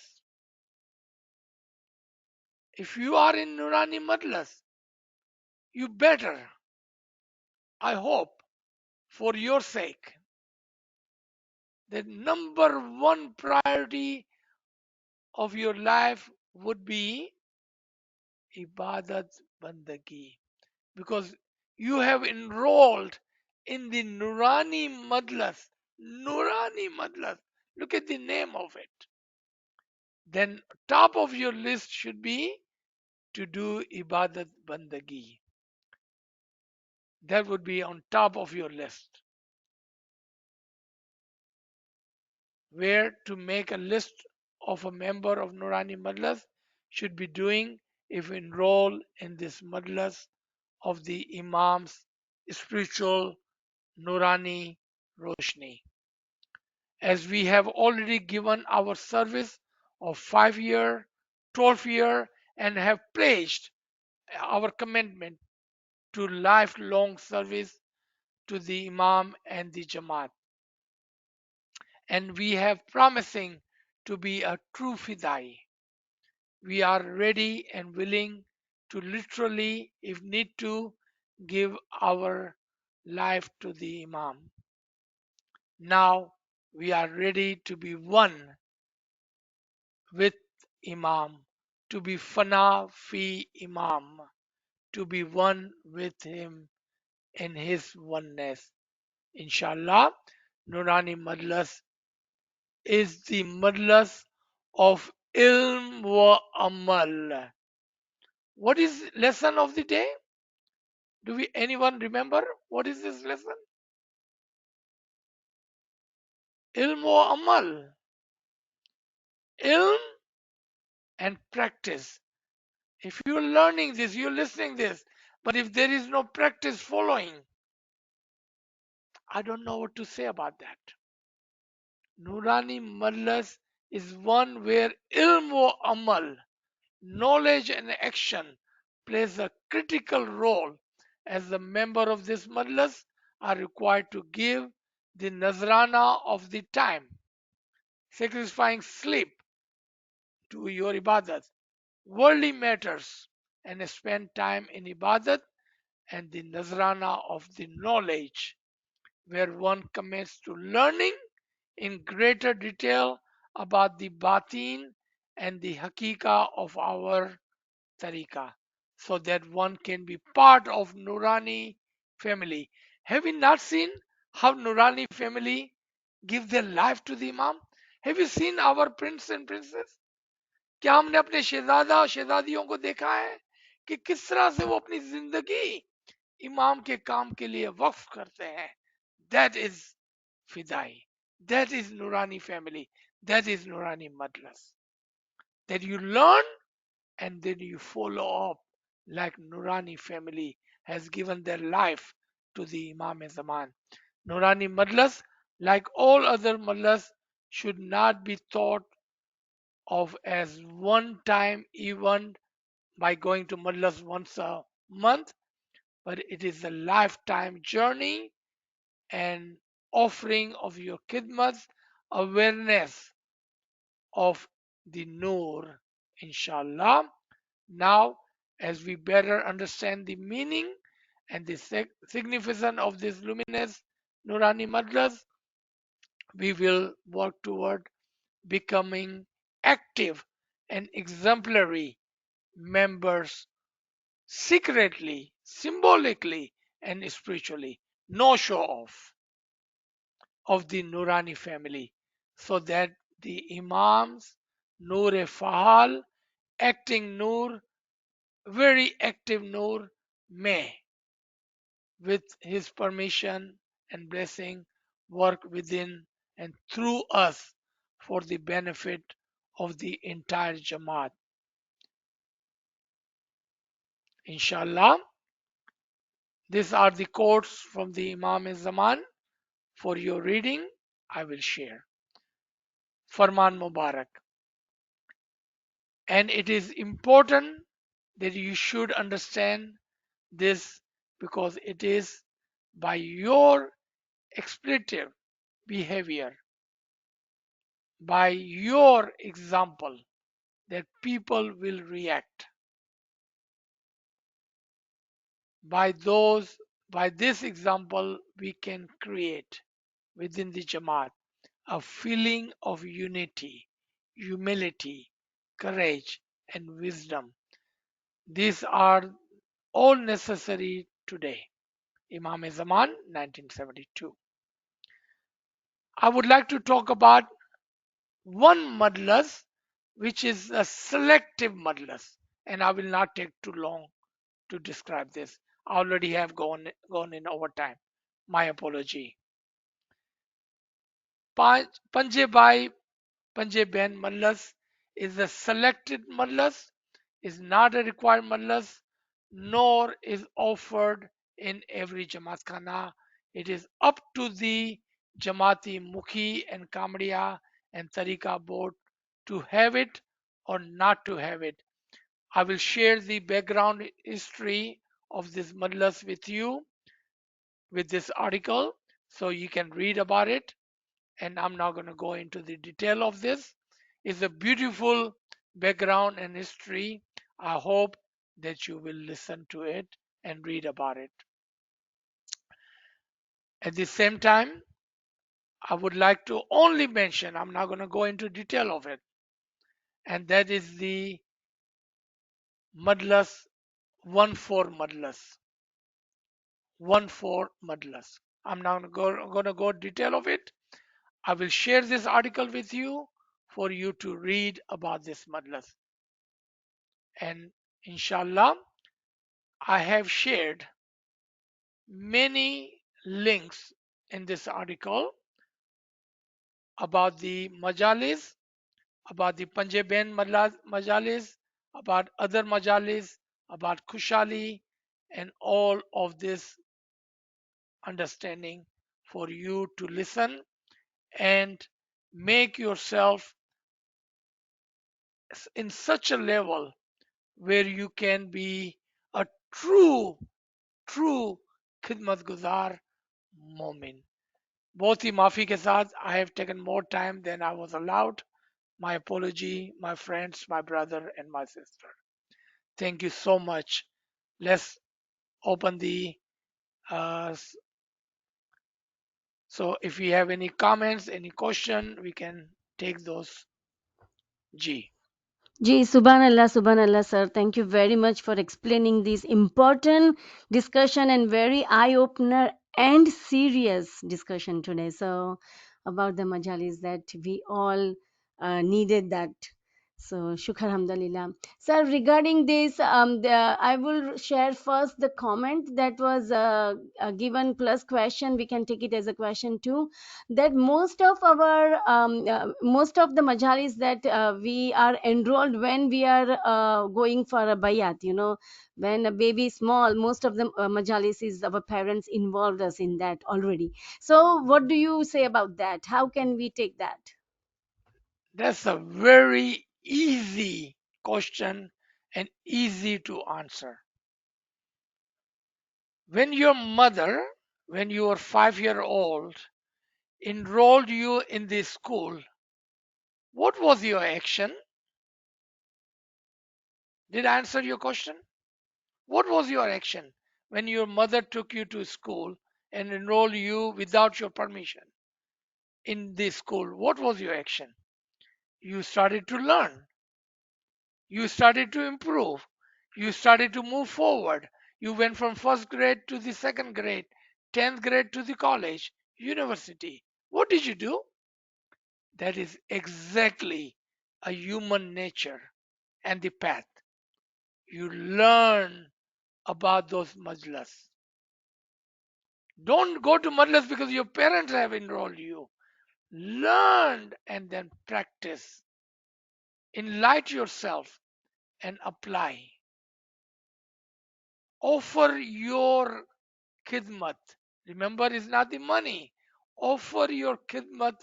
If you are in Nurani Majlis, you better, I hope, for your sake, the number one priority of your life would be Ibadat Bandagi. Because you have enrolled in the Nurani Majlis. Nurani Majlis. Look at the name of it. Then top of your list should be to do Ibadat Bandagi. That would be on top of your list. Where to make a list of a member of Nurani Majlis should be doing if enroll in this Majlis of the Imam's spiritual Nurani Roshni. As we have already given our service of 5 year, 12 year, and have pledged our commitment to lifelong service to the Imam and the Jamaat. And we have promising to be a true Fidai. We are ready and willing to literally, if need to, give our life to the Imam. Now we are ready to be one with Imam, to be Fana fi Imam, to be one with him in his oneness. Inshallah, Nurani Majlis is the Majlis of Ilm wa Amal. What is lesson of the day? Do we anyone remember what is this lesson? Ilm wa Amal. Ilm and practice. If you're learning this, you're listening this, but if there is no practice following, I don't know what to say about that. Nurani Majlis is one where ilm wa amal, knowledge and action, plays a critical role, as the member of this Majlis are required to give the Nazrana of the time, sacrificing sleep to your ibadat, worldly matters, and spend time in ibadat and the Nazrana of the knowledge, where one commits to learning in greater detail about the batin and the hakika of our tariqa, so that one can be part of Nurani family. Have you not seen how Nurani family give their life to the Imam? Have you seen our prince and princess? क्या हमने अपने शहजादा और शहजादियों को देखा है कि किस तरह से वो अपनी जिंदगी इमाम के काम के लिए वक्फ करते हैं? That is Fidai. That is Nurani family. That is Nurani Madras. That you learn and then you follow up like Nurani family has given their life to the Imam Zaman. Nurani Madras, like all other Madras, should not be thought of as one time event by going to Madras once a month, but it is a lifetime journey and offering of your khidmats, awareness of the Noor, inshallah. Now, as we better understand the meaning and the significance of this luminous Nurani Madras, we will work toward becoming active and exemplary members secretly, symbolically, and spiritually. No show off of the Nurani family, so that the Imams, Noor Fahal, acting Noor, very active Noor, may, with his permission and blessing, work within and through us for the benefit of the entire Jamaat. Inshallah, these are the quotes from the Imam Zaman for your reading. I will share. Farman Mubarak. And it is important that you should understand this because it is by your expletive behavior, by your example, that people will react. By those, by this example, we can create within the Jamaat a feeling of unity, humility, courage, and wisdom. These are all necessary today. Imam Zaman, 1972. I would like to talk about one madlas, which is a selective madlas, and I will not take too long to describe this. I already have gone in over time. My apology. Panje Bhai Panje Ben Mallas is a selected Mallas, is not a required Mallas, nor is offered in every Jamaat Khana. It is up to the Jamaati Mukhi and Kamriya and Tariqa board to have it or not to have it. I will share the background history of this Mallas with you with this article so you can read about it, and I'm not going to go into the detail of this. It's a beautiful background and history. I hope that you will listen to it and read about it. At the same time, I would like to only mention, I'm not going to go into detail of it, and that is the Madlas 1-4 Madlas. 1-4 Madlas. I'm not going to go detail of it. I will share this article with you for you to read about this Madlas. And inshallah, I have shared many links in this article about the Majalis, about the Panjaben Majalis, about other Majalis, about Kushali, and all of this understanding for you to listen and make yourself in such a level where you can be a true khidmat guzar मोमिन. बहुत ही माफी के साथ I have taken more time than I was allowed. My apology, my friends, my brother, and my sister. Thank you so much. Let's open the. So if you have any comments, any question, we can take those. G. Ji, Subhanallah, sir. Thank you very much for explaining this important discussion and very eye-opener and serious discussion today. So, about the majalis that we all needed that. So, shukr alhamdulillah. Sir, regarding this, I will share first the comment that was given plus question. We can take it as a question too, that most of the majalis that we are enrolled when we are going for a bayat, when a baby is small, most of the majalis is our parents involved us in that already. So what do you say about that? How can we take that? That's a very easy question and easy to answer. When your mother, when you were 5 year old, enrolled you in this school, what was your action? Did I answer your question? What was your action when your mother took you to school and enrolled you without your permission in this school? What was your action? You started to learn. You started to improve. You started to move forward. You went from first grade to the second grade, 10th grade to the college, university. What did you do? That is exactly a human nature and the path. You learn about those majlas. Don't go to majlas because your parents have enrolled you. Learn and then practice. Enlighten yourself and apply. Offer your khidmat. Remember, it's not the money. Offer your khidmat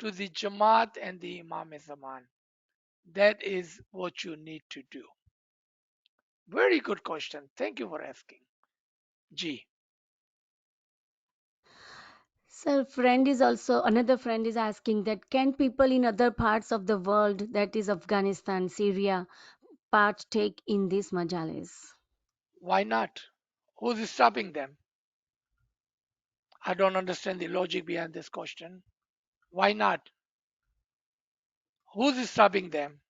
to the Jamaat and the Imam Zaman. That is what you need to do. Very good question. Thank you for asking. G. Sir, friend is also another friend is asking that can people in other parts of the world, that is Afghanistan, Syria, partake in this majalis? Why not? Who's stopping them? I don't understand the logic behind this question. Why not? Who's stopping them?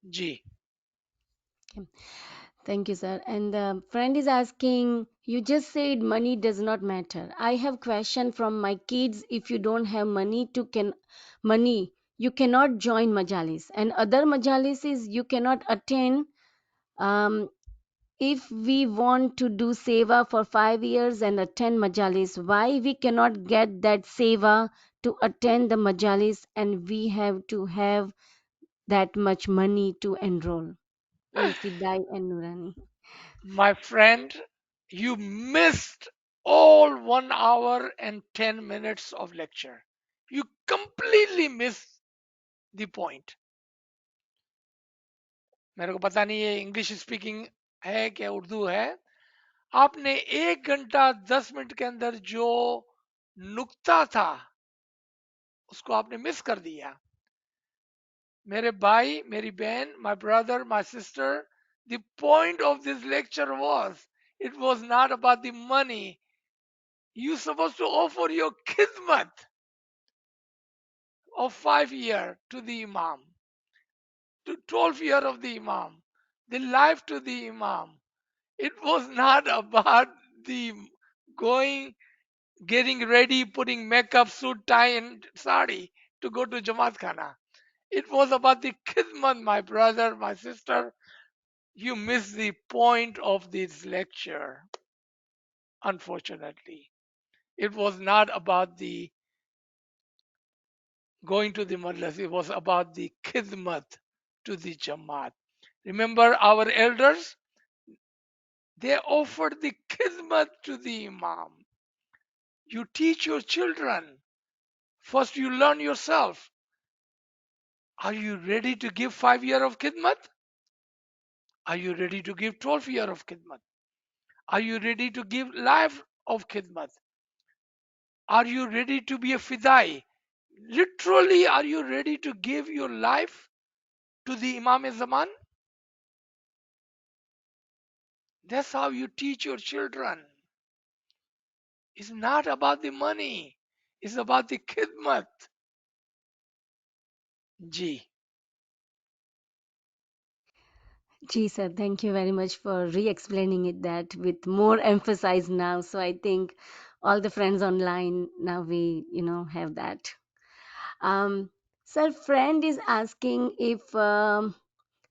G. Okay. Thank you, sir. And the friend is asking, you just said money does not matter. I have question from my kids. If you don't have money, you cannot join majalis. And other majalis is you cannot attend. Um, if we want to do seva for 5 years and attend majalis, why we cannot get that seva to attend the majalis and we have to have that much money to enroll? Fidai and Nurani. My friend, you missed all 1 hour and 10 minutes of lecture. You completely missed the point. मेरे को पता नहीं ये English speaking है क्या उर्दू है. आपने 1 घंटा 10 मिनट के अंदर जो नुक्ता था उसको आपने मिस कर दिया. मेरे भाई, मेरी बहन, my brother, my sister, the point of this lecture was, it was not about the money. You supposed to offer your khidmat of 5 year to the Imam, to 12 year of the Imam, the life to the Imam. It was not about the going, getting ready, putting makeup, suit, tie, and sari to go to Jamaat Khana. It was about the khidmat, my brother, my sister. You missed the point of this lecture, unfortunately. It was not about the going to the Majalis, it was about the khidmat to the Jamaat. Remember our elders? They offered the khidmat to the Imam. You teach your children. First, you learn yourself. Are you ready to give 5 year of khidmat? Are you ready to give 12 year of khidmat? Are you ready to give life of khidmat? Are you ready to be a fidai? Literally, are you ready to give your life to the Imam Zaman? That's how you teach your children. It's not about the money. It's about the khidmat. G. Gee, sir, thank you very much for re-explaining it that with more emphasis now. So I think all the friends online now we have that. Um, Sir, friend is asking if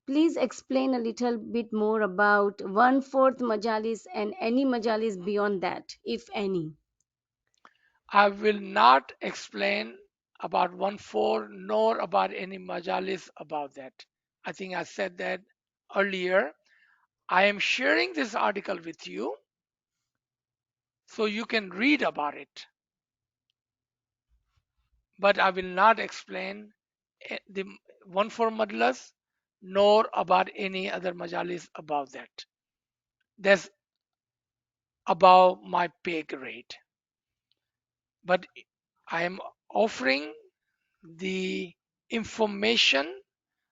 please explain a little bit more about one-fourth majalis and any majalis beyond that, if any. I will not explain about 1/4 nor about any majalis about that. I think I said that earlier. I am sharing this article with you so you can read about it. But I will not explain the 1/4 majalis nor about any other majalis about that. That's above my pay grade. But I am offering the information.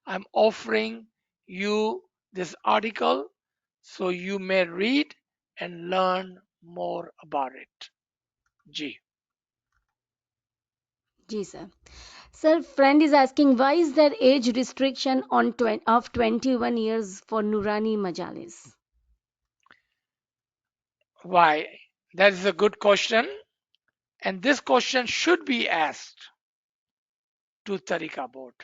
I'm offering you this article so you may read and learn more about it. G. Gee, sir. Sir, friend is asking why is there age restriction on of 21 years for Nurani majalis? Why? That is a good question. And this question should be asked to Tarika board.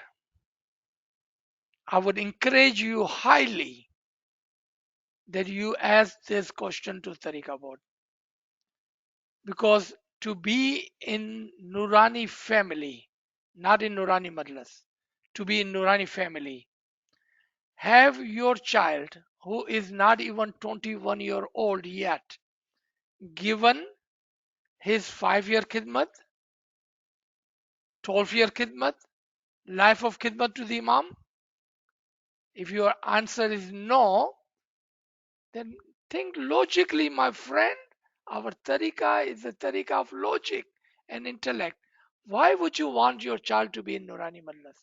I would encourage you highly that you ask this question to Tarika board, because to be in Nurani family, not in Nurani Madlas, to be in Nurani family, have your child who is not even 21-year-old yet, given his 5-year khidmat, 12-year khidmat, life of khidmat to the Imam? If your answer is no, then think logically, my friend. Our tariqah is a tariqah of logic and intellect. Why would you want your child to be in Nurani Madras?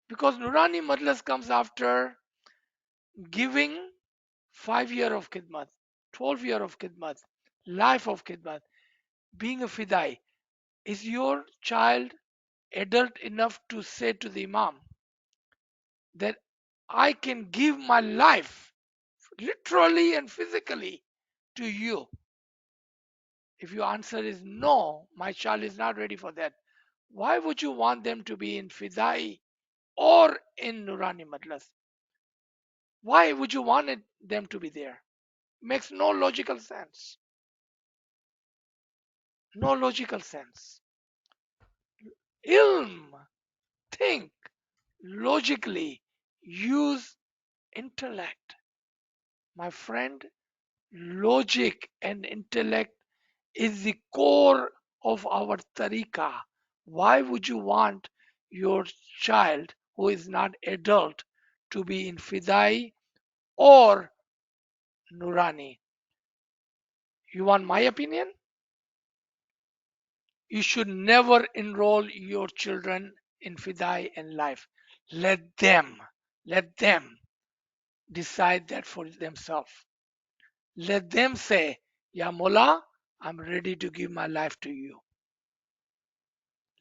Because Nurani Madras comes after giving 5 year of khidmat, 12-year of khidmat, life of khidmat, being a fidai. Is your child adult enough to say to the Imam that I can give my life literally and physically to you? If your answer is no, my child is not ready for that. Why would you want them to be in Fidai or in Nurani Madras? Why would you want them to be there? Makes no logical sense. No logical sense. Ilm, think logically, use intellect. My friend, logic and intellect is the core of our tariqah. Why would you want your child who is not adult to be in Fidai or Nurani? You want my opinion? You should never enroll your children in Fidai and life. Let them decide that for themselves. Let them say, Ya Mullah, I'm ready to give my life to you.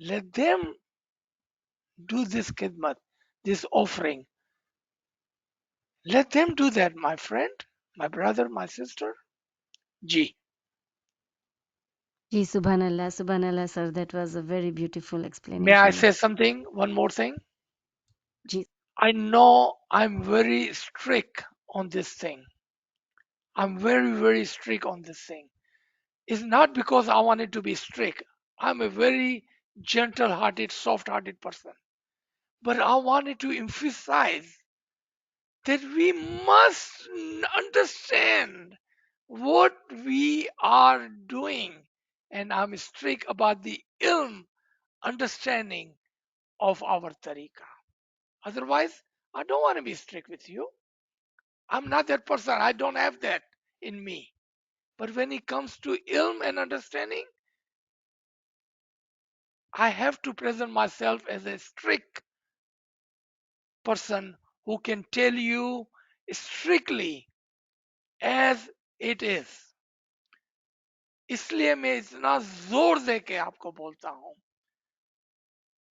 Let them do this khidmat, this offering. Let them do that, my friend, my brother, my sister. Ji. Ji, subhanallah, sir. That was a very beautiful May I explanation. say something? One more thing. Ji, I know I'm very strict on this thing. I'm very, very strict on this thing. It's not because I wanted to be strict. I'm a very gentle hearted, soft hearted person. But I wanted to emphasize that we must understand what we are doing. And I'm strict about the ilm understanding of our tariqah. Otherwise, I don't want to be strict with you. I'm not that person. I don't have that in me. But when it comes to ilm and understanding, I have to present myself as a strict person who can tell you strictly as it is. इसलिए मैं इतना जोर दे के आपको बोलता हूं,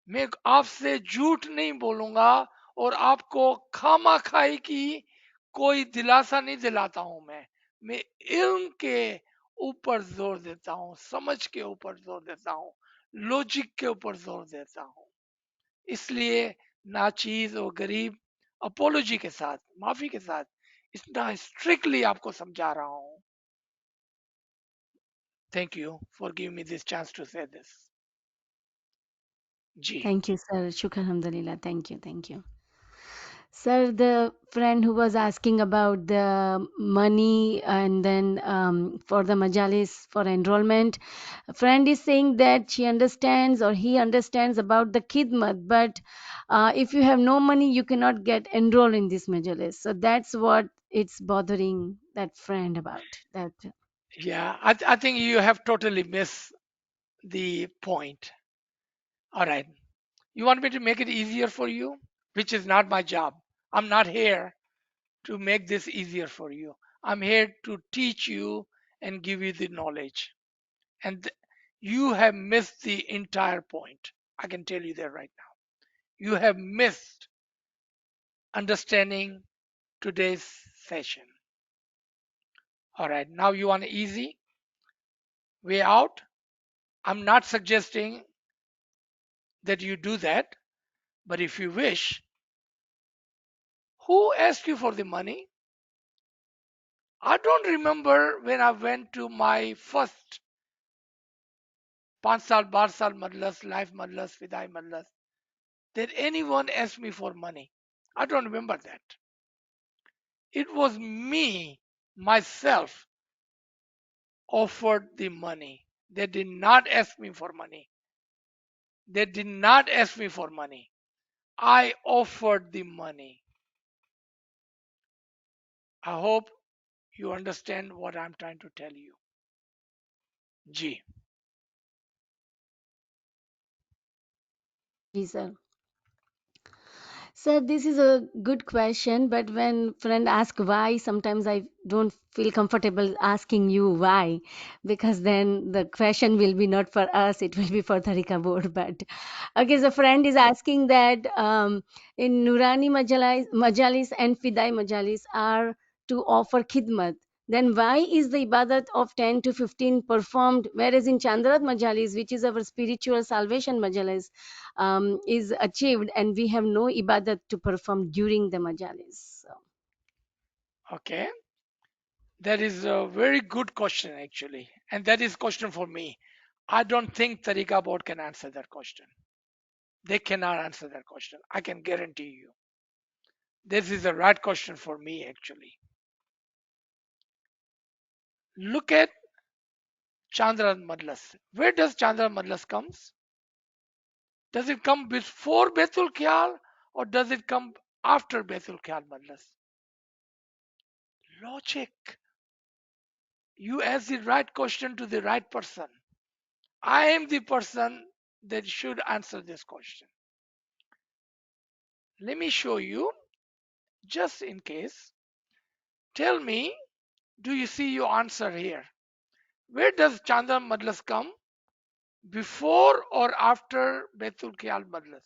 मैं आपसे झूठ नहीं बोलूंगा और आपको खामा खाई की कोई दिलासा नहीं दिलाता हूं। मैं इल्म के ऊपर जोर देता हूं, समझ के ऊपर जोर देता हूं, लॉजिक के ऊपर जोर देता हूं। इसलिए नाचीज और गरीब अपोलॉजी के साथ, माफी के साथ इतना स्ट्रिक्टली आपको समझा रहा हूं। Thank you for giving me this chance to say this. जी। thank you, sir. Shukr, alhamdulillah. Thank you, thank you. Sir, the friend who was asking about the money and then for the Majalis for enrollment, a friend is saying that she understands or he understands about the khidmat, but if you have no money, you cannot get enrolled in this Majalis. So that's what it's bothering that friend about. That Yeah, I think you have totally missed the point. All right. You want me to make it easier for you? Which is not my job. I'm not here to make this easier for you. I'm here to teach you and give you the knowledge. And you have missed the entire point. I can tell you that right now. You have missed understanding today's session. All right. Now you want an easy way out? I'm not suggesting that you do that, but if you wish, who asked you for the money? I don't remember when I went to my first 5 साल 12 साल Madlas, life Madlas, Fidai Madlas, that anyone asked me for money. I don't remember that. It was me, myself, offered the money. They did not ask me for money. They did not ask me for money. I offered the money. I hope you understand what I'm trying to tell you. G. Ji, sir. Sir, this is a good question, but when friend ask why, sometimes I don't feel comfortable asking you why, because then the question will be not for us, it will be for Tariqa board. But okay, so friend is asking that in Nurani Majalis and Fidai Majalis are to offer khidmat. Then why is the ibadat of 10 to 15 performed, whereas in Chandrat Majalis, which is our spiritual salvation Majalis, is achieved and we have no ibadat to perform during the majalis. So, Okay. That is a very good question actually. And that is question for me. I don't think Tariqa board can answer that question. They cannot answer that question. I can guarantee you. This is the right question for me actually. Look at Chandra Madlas. Where does Chandra Madlas comes? Does it come before Betul Khyal or does it come after Betul Khyal Madlas? Logic. You ask the right question to the right person. I am the person that should answer this question. Let me show you, just in case. Tell me, do you see your answer here? Where does Chandra Madlas come? Before or after Betul Khyal Madlas?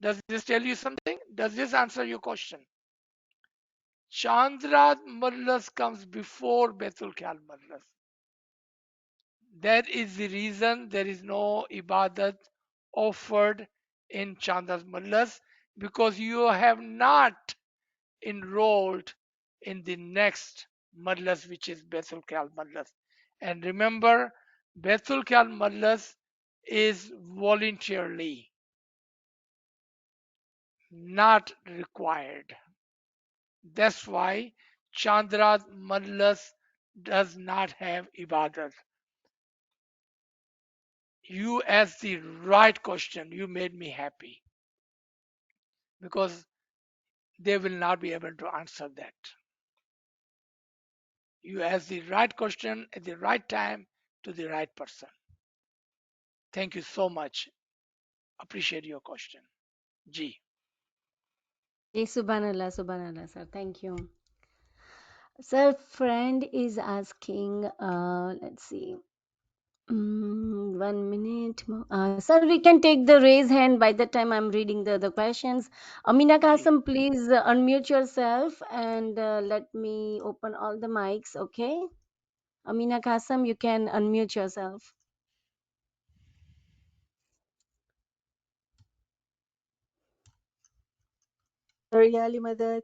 Does this tell you something? Does this answer your question? Chandra Madlas comes before Betul Khyal Madlas. That is the reason there is no ibadat offered in Chandra's Madlas, because you have not enrolled in the next Madlas, which is Betul Khyal Madlas. And remember, Betul Khyal Madlas is voluntarily, not required. That's why Chandra Madlas does not have ibadat. You asked the right question. You made me happy because they will not be able to answer that. You asked the right question at the right time to the right person. Thank you so much. Appreciate your question. G. subhanallah, subhanallah, sir. Thank you. Sir, friend is asking, let's see. 1 minute. Sir, we can take the raise hand by the time I'm reading the questions. Amina G. Kasam, please unmute yourself and let me open all the mics, okay? Amina Kasam, you can unmute yourself. Riyali Madad,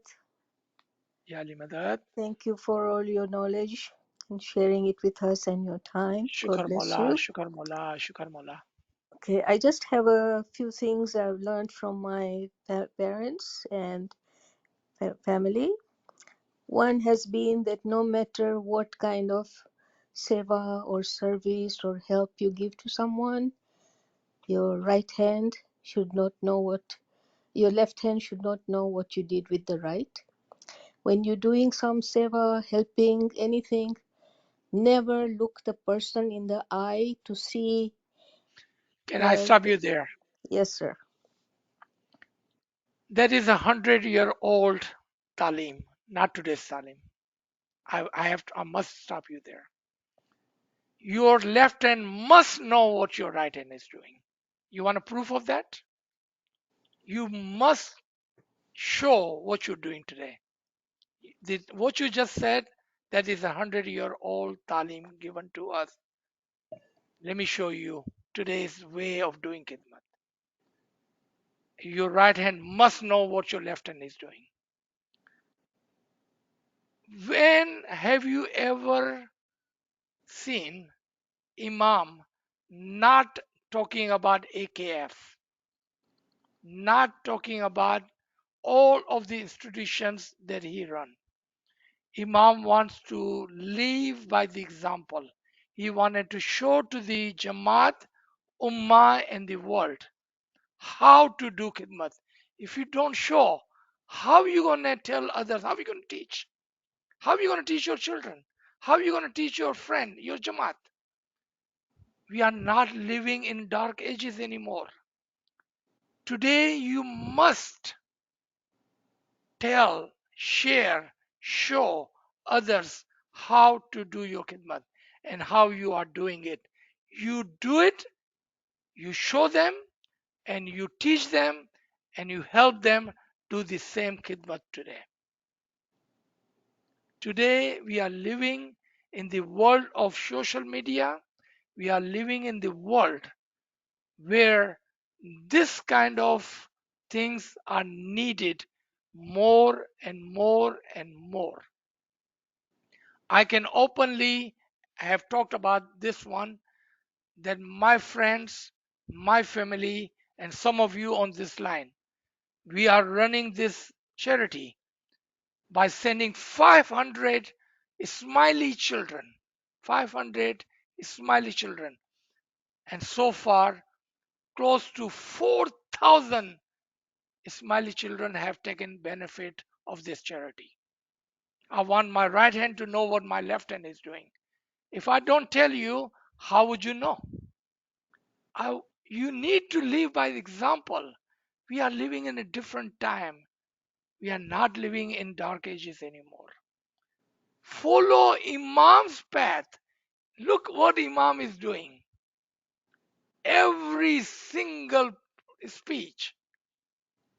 Yali Madad. thank you for all your knowledge and sharing it with us and your time. God Shukar bless Mola, you. Shukar Mola, Shukar Mola. Okay, I just have a few things I've learned from my parents and family. One has been that no matter what kind of seva or service or help you give to someone, your right hand should not know what your left hand should not know what you did with the right. When you're doing some seva, helping anything, never look the person in the eye to see Can I uh, stop you there? yes sir. That is 100-year-old talim, not today's talim. I must stop you there. Your left hand must know what your right hand is doing. You want a proof of that? You must show what you're doing today. What you just said, that is 100-year-old talim given to us. Let me show you today's way of doing khidmat. Your right hand must know what your left hand is doing. When have you ever seen Imam not talking about AKF? not talking about all of the institutions that he run. Imam wants to live by the example. He wanted to show to the Jamaat, Ummah, and the world how to do khidmat. If you don't show, how are you going to tell others? How are you going to teach? How are you going to teach your children? How are you going to teach your friend, your Jamaat? We are not living in dark ages anymore. Today, you must tell, share, show others how to do your khidmat and how you are doing it. You do it, you show them, and you teach them, and you help them do the same khidmat today. Today, we are living in the world of social media. We are living in the world where this kind of things are needed more and more and more. I can openly have talked about this one that my friends, my family, and some of you on this line, we are running this charity by sending 500 smiley children. 500 smiley children. And so far, close to 4,000 smiley children have taken benefit of this charity. I want my right hand to know what my left hand is doing. If I don't tell you, how would you know? You need to live by example. We are living in a different time. We are not living in dark ages anymore. Follow Imam's path. Look what Imam is doing. Every single speech,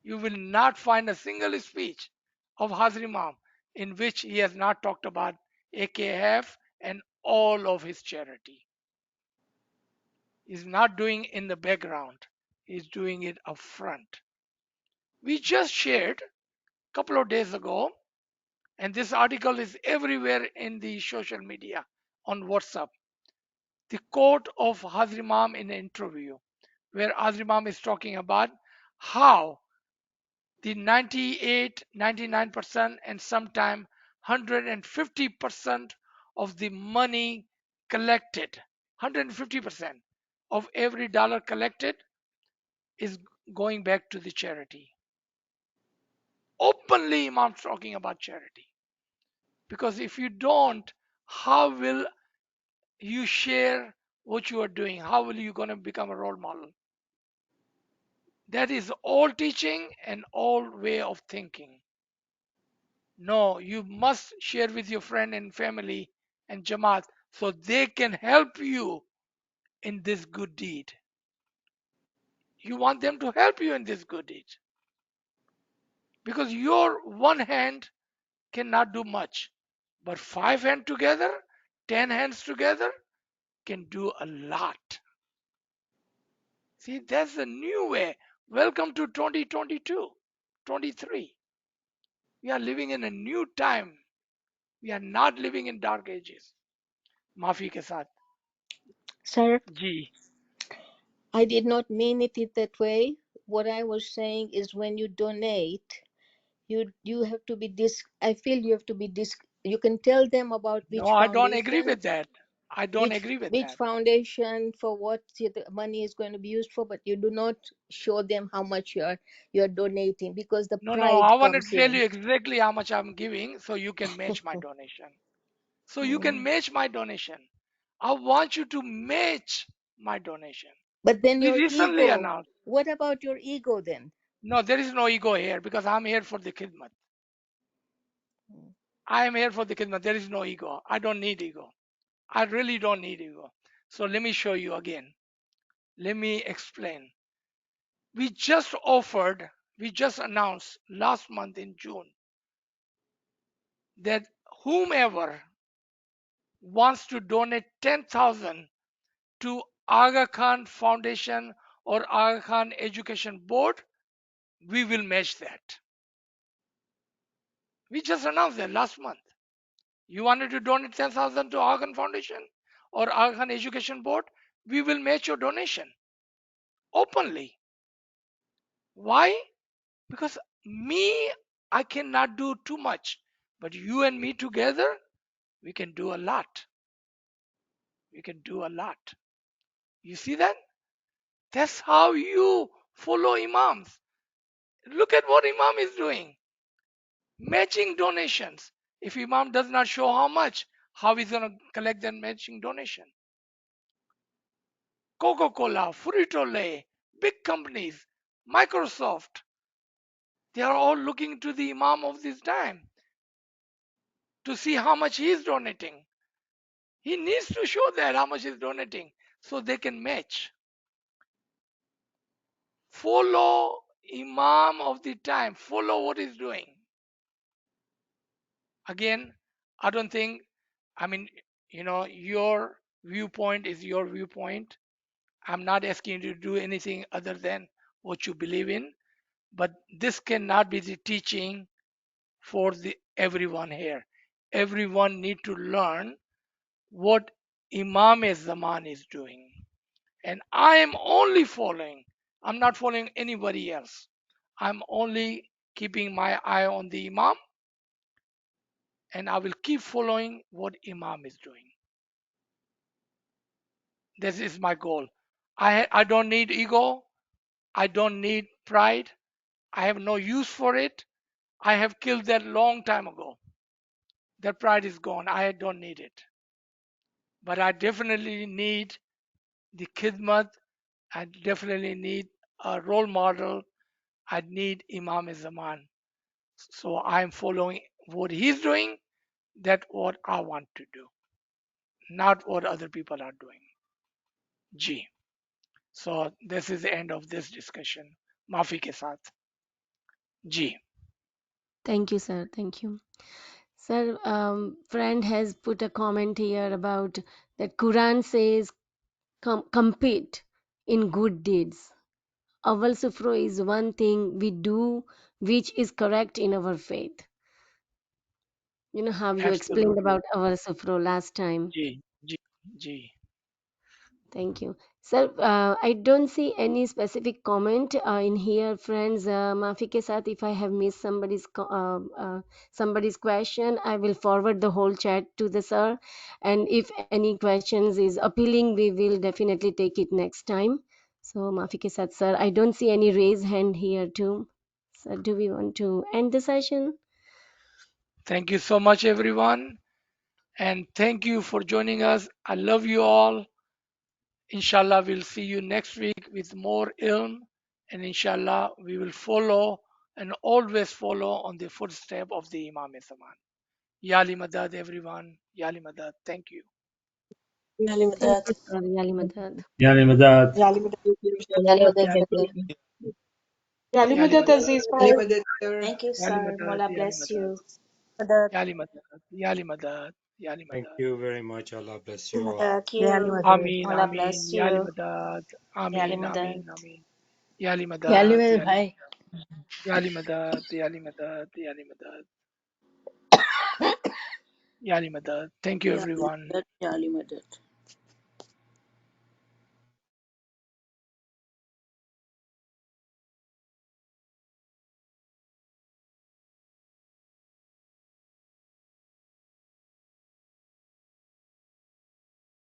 you will not find a single speech of Hazrat Imam in which he has not talked about AKF and all of his charity. He's not doing in the background. He's doing it up front. We just shared a couple of days ago, and this article is everywhere in the social media on WhatsApp. The quote of Hazrat Imam in an interview, where Hazrat Imam is talking about how the 98, 99%, and sometimes 150% of the money collected, 150% of every dollar collected is going back to the charity. Openly, Imam's talking about charity. Because if you don't, how will you share what you are doing? How will you going to become a role model? That is all teaching and all way of thinking. No, you must share with your friend and family and Jamaat so they can help you in this good deed. You want them to help you in this good deed. Because your one hand cannot do much. But 5 hands together, 10 hands together can do a lot. See, that's a new way. Welcome to 2022, 23. We are living in a new time. We are not living in dark ages. माफी के साथ Sir, ji I did not mean it that way. What I was saying is when you donate, you have to be dis. I feel you have to be dis. You can tell them about No, which I don't agree foundation, with that. I don't agree with which that. foundation for what the money is going to be used for, but you do not show them how much you're donating because the No, no, I pride wanted comes to tell in. you exactly how much I'm giving so you can match my donation. So you can Mm. match my donation. I want you to match my donation. But then We your recently ego. announced. What about your ego then? No, there is no ego here because I'm here for the khidmat. Mm. I am here for the khidmat. There is no ego. I don't need ego. I really don't need ego. So let me show you again. Let me explain. We just offered, we just announced last month in June that whomever wants to donate 10,000 to Aga Khan Foundation or Aga Khan Education Board, we will match that. We just announced that last month. You wanted to donate 10,000 to Aga Khan Foundation or Aga Khan Education Board, we will match your donation openly. Why? Because me, I cannot do too much, but you and me together, we can do a lot. We can do a lot. You see that? That's how you follow imams. Look at what imam is doing. Matching donations. If imam does not show how much, how is going to collect that matching donation? Coca-Cola, Frito-Lay, big companies, Microsoft, they are all looking to the imam of this time to see how much he is donating. He needs to show that how much he's donating so they can match. Follow imam of the time. Follow what he's doing. Again, I don't think, I mean, your viewpoint is your viewpoint. I'm not asking you to do anything other than what you believe in, but this cannot be the teaching for the everyone here. Everyone need to learn what Imam Zaman is doing. And I am only following, I'm not following anybody else. I'm only keeping my eye on the Imam, and I will keep following what Imam is doing. This is my goal. I don't need ego. I don't need pride. I have no use for it. I have killed that long time ago. That pride is gone. I don't need it. But I definitely need the khidmat. I definitely need a role model. I need Imam Zaman. So I'm following what he's doing. That's what I want to do, not what other people are doing. G. So this is the end of this discussion. Mafi ke saath. G. Thank you, sir. Thank you. Sir, friend has put a comment here about that Quran says compete in good deeds. Awal sufro is one thing we do which is correct in our faith. You know how you explained Absolutely. about awal sufro last time. G. G. G. Thank you. Sir, I don't see any specific comment in here, friends. Maafi ke saath, if I have missed somebody's question, I will forward the whole chat to the sir. And if any questions is appealing, we will definitely take it next time. So, Maafi ke saath, sir, I don't see any raised hand here too. Sir, do we want to end the session? Thank you so much, everyone. And thank you for joining us. I love you all. Inshallah, we'll see you next week with more ilm. And inshallah, we will follow and always follow on the footstep of the Imam Zaman. Yali Madad, everyone. Yali Madad. Thank you. يعني Thank مداد you, sir. Yali Madad. يعني مداد يعني مداد يعني مداد Yali جدا Madad. يعني Yali مداد Madad. Aziz Ali bhai. Madad, sir. Thank you, Yali sir. Madad. Mola Yali bless Madad. you. Madad. Yali Madad. Yali Madad. Yali Thank Madad. you very much. Allah bless you all. Thank Yali you. Madad. Amin, Mola Amin. bless Yali you. Madad. Yani Amin, Madad. Amin, Amin. Yali Yali Madad. Madad, Yali bhai. Madad. Yali Madad. Yali Madad. Yali Madad. Yali Madad. Thank you, Yali everyone. Madad, Yali Madad.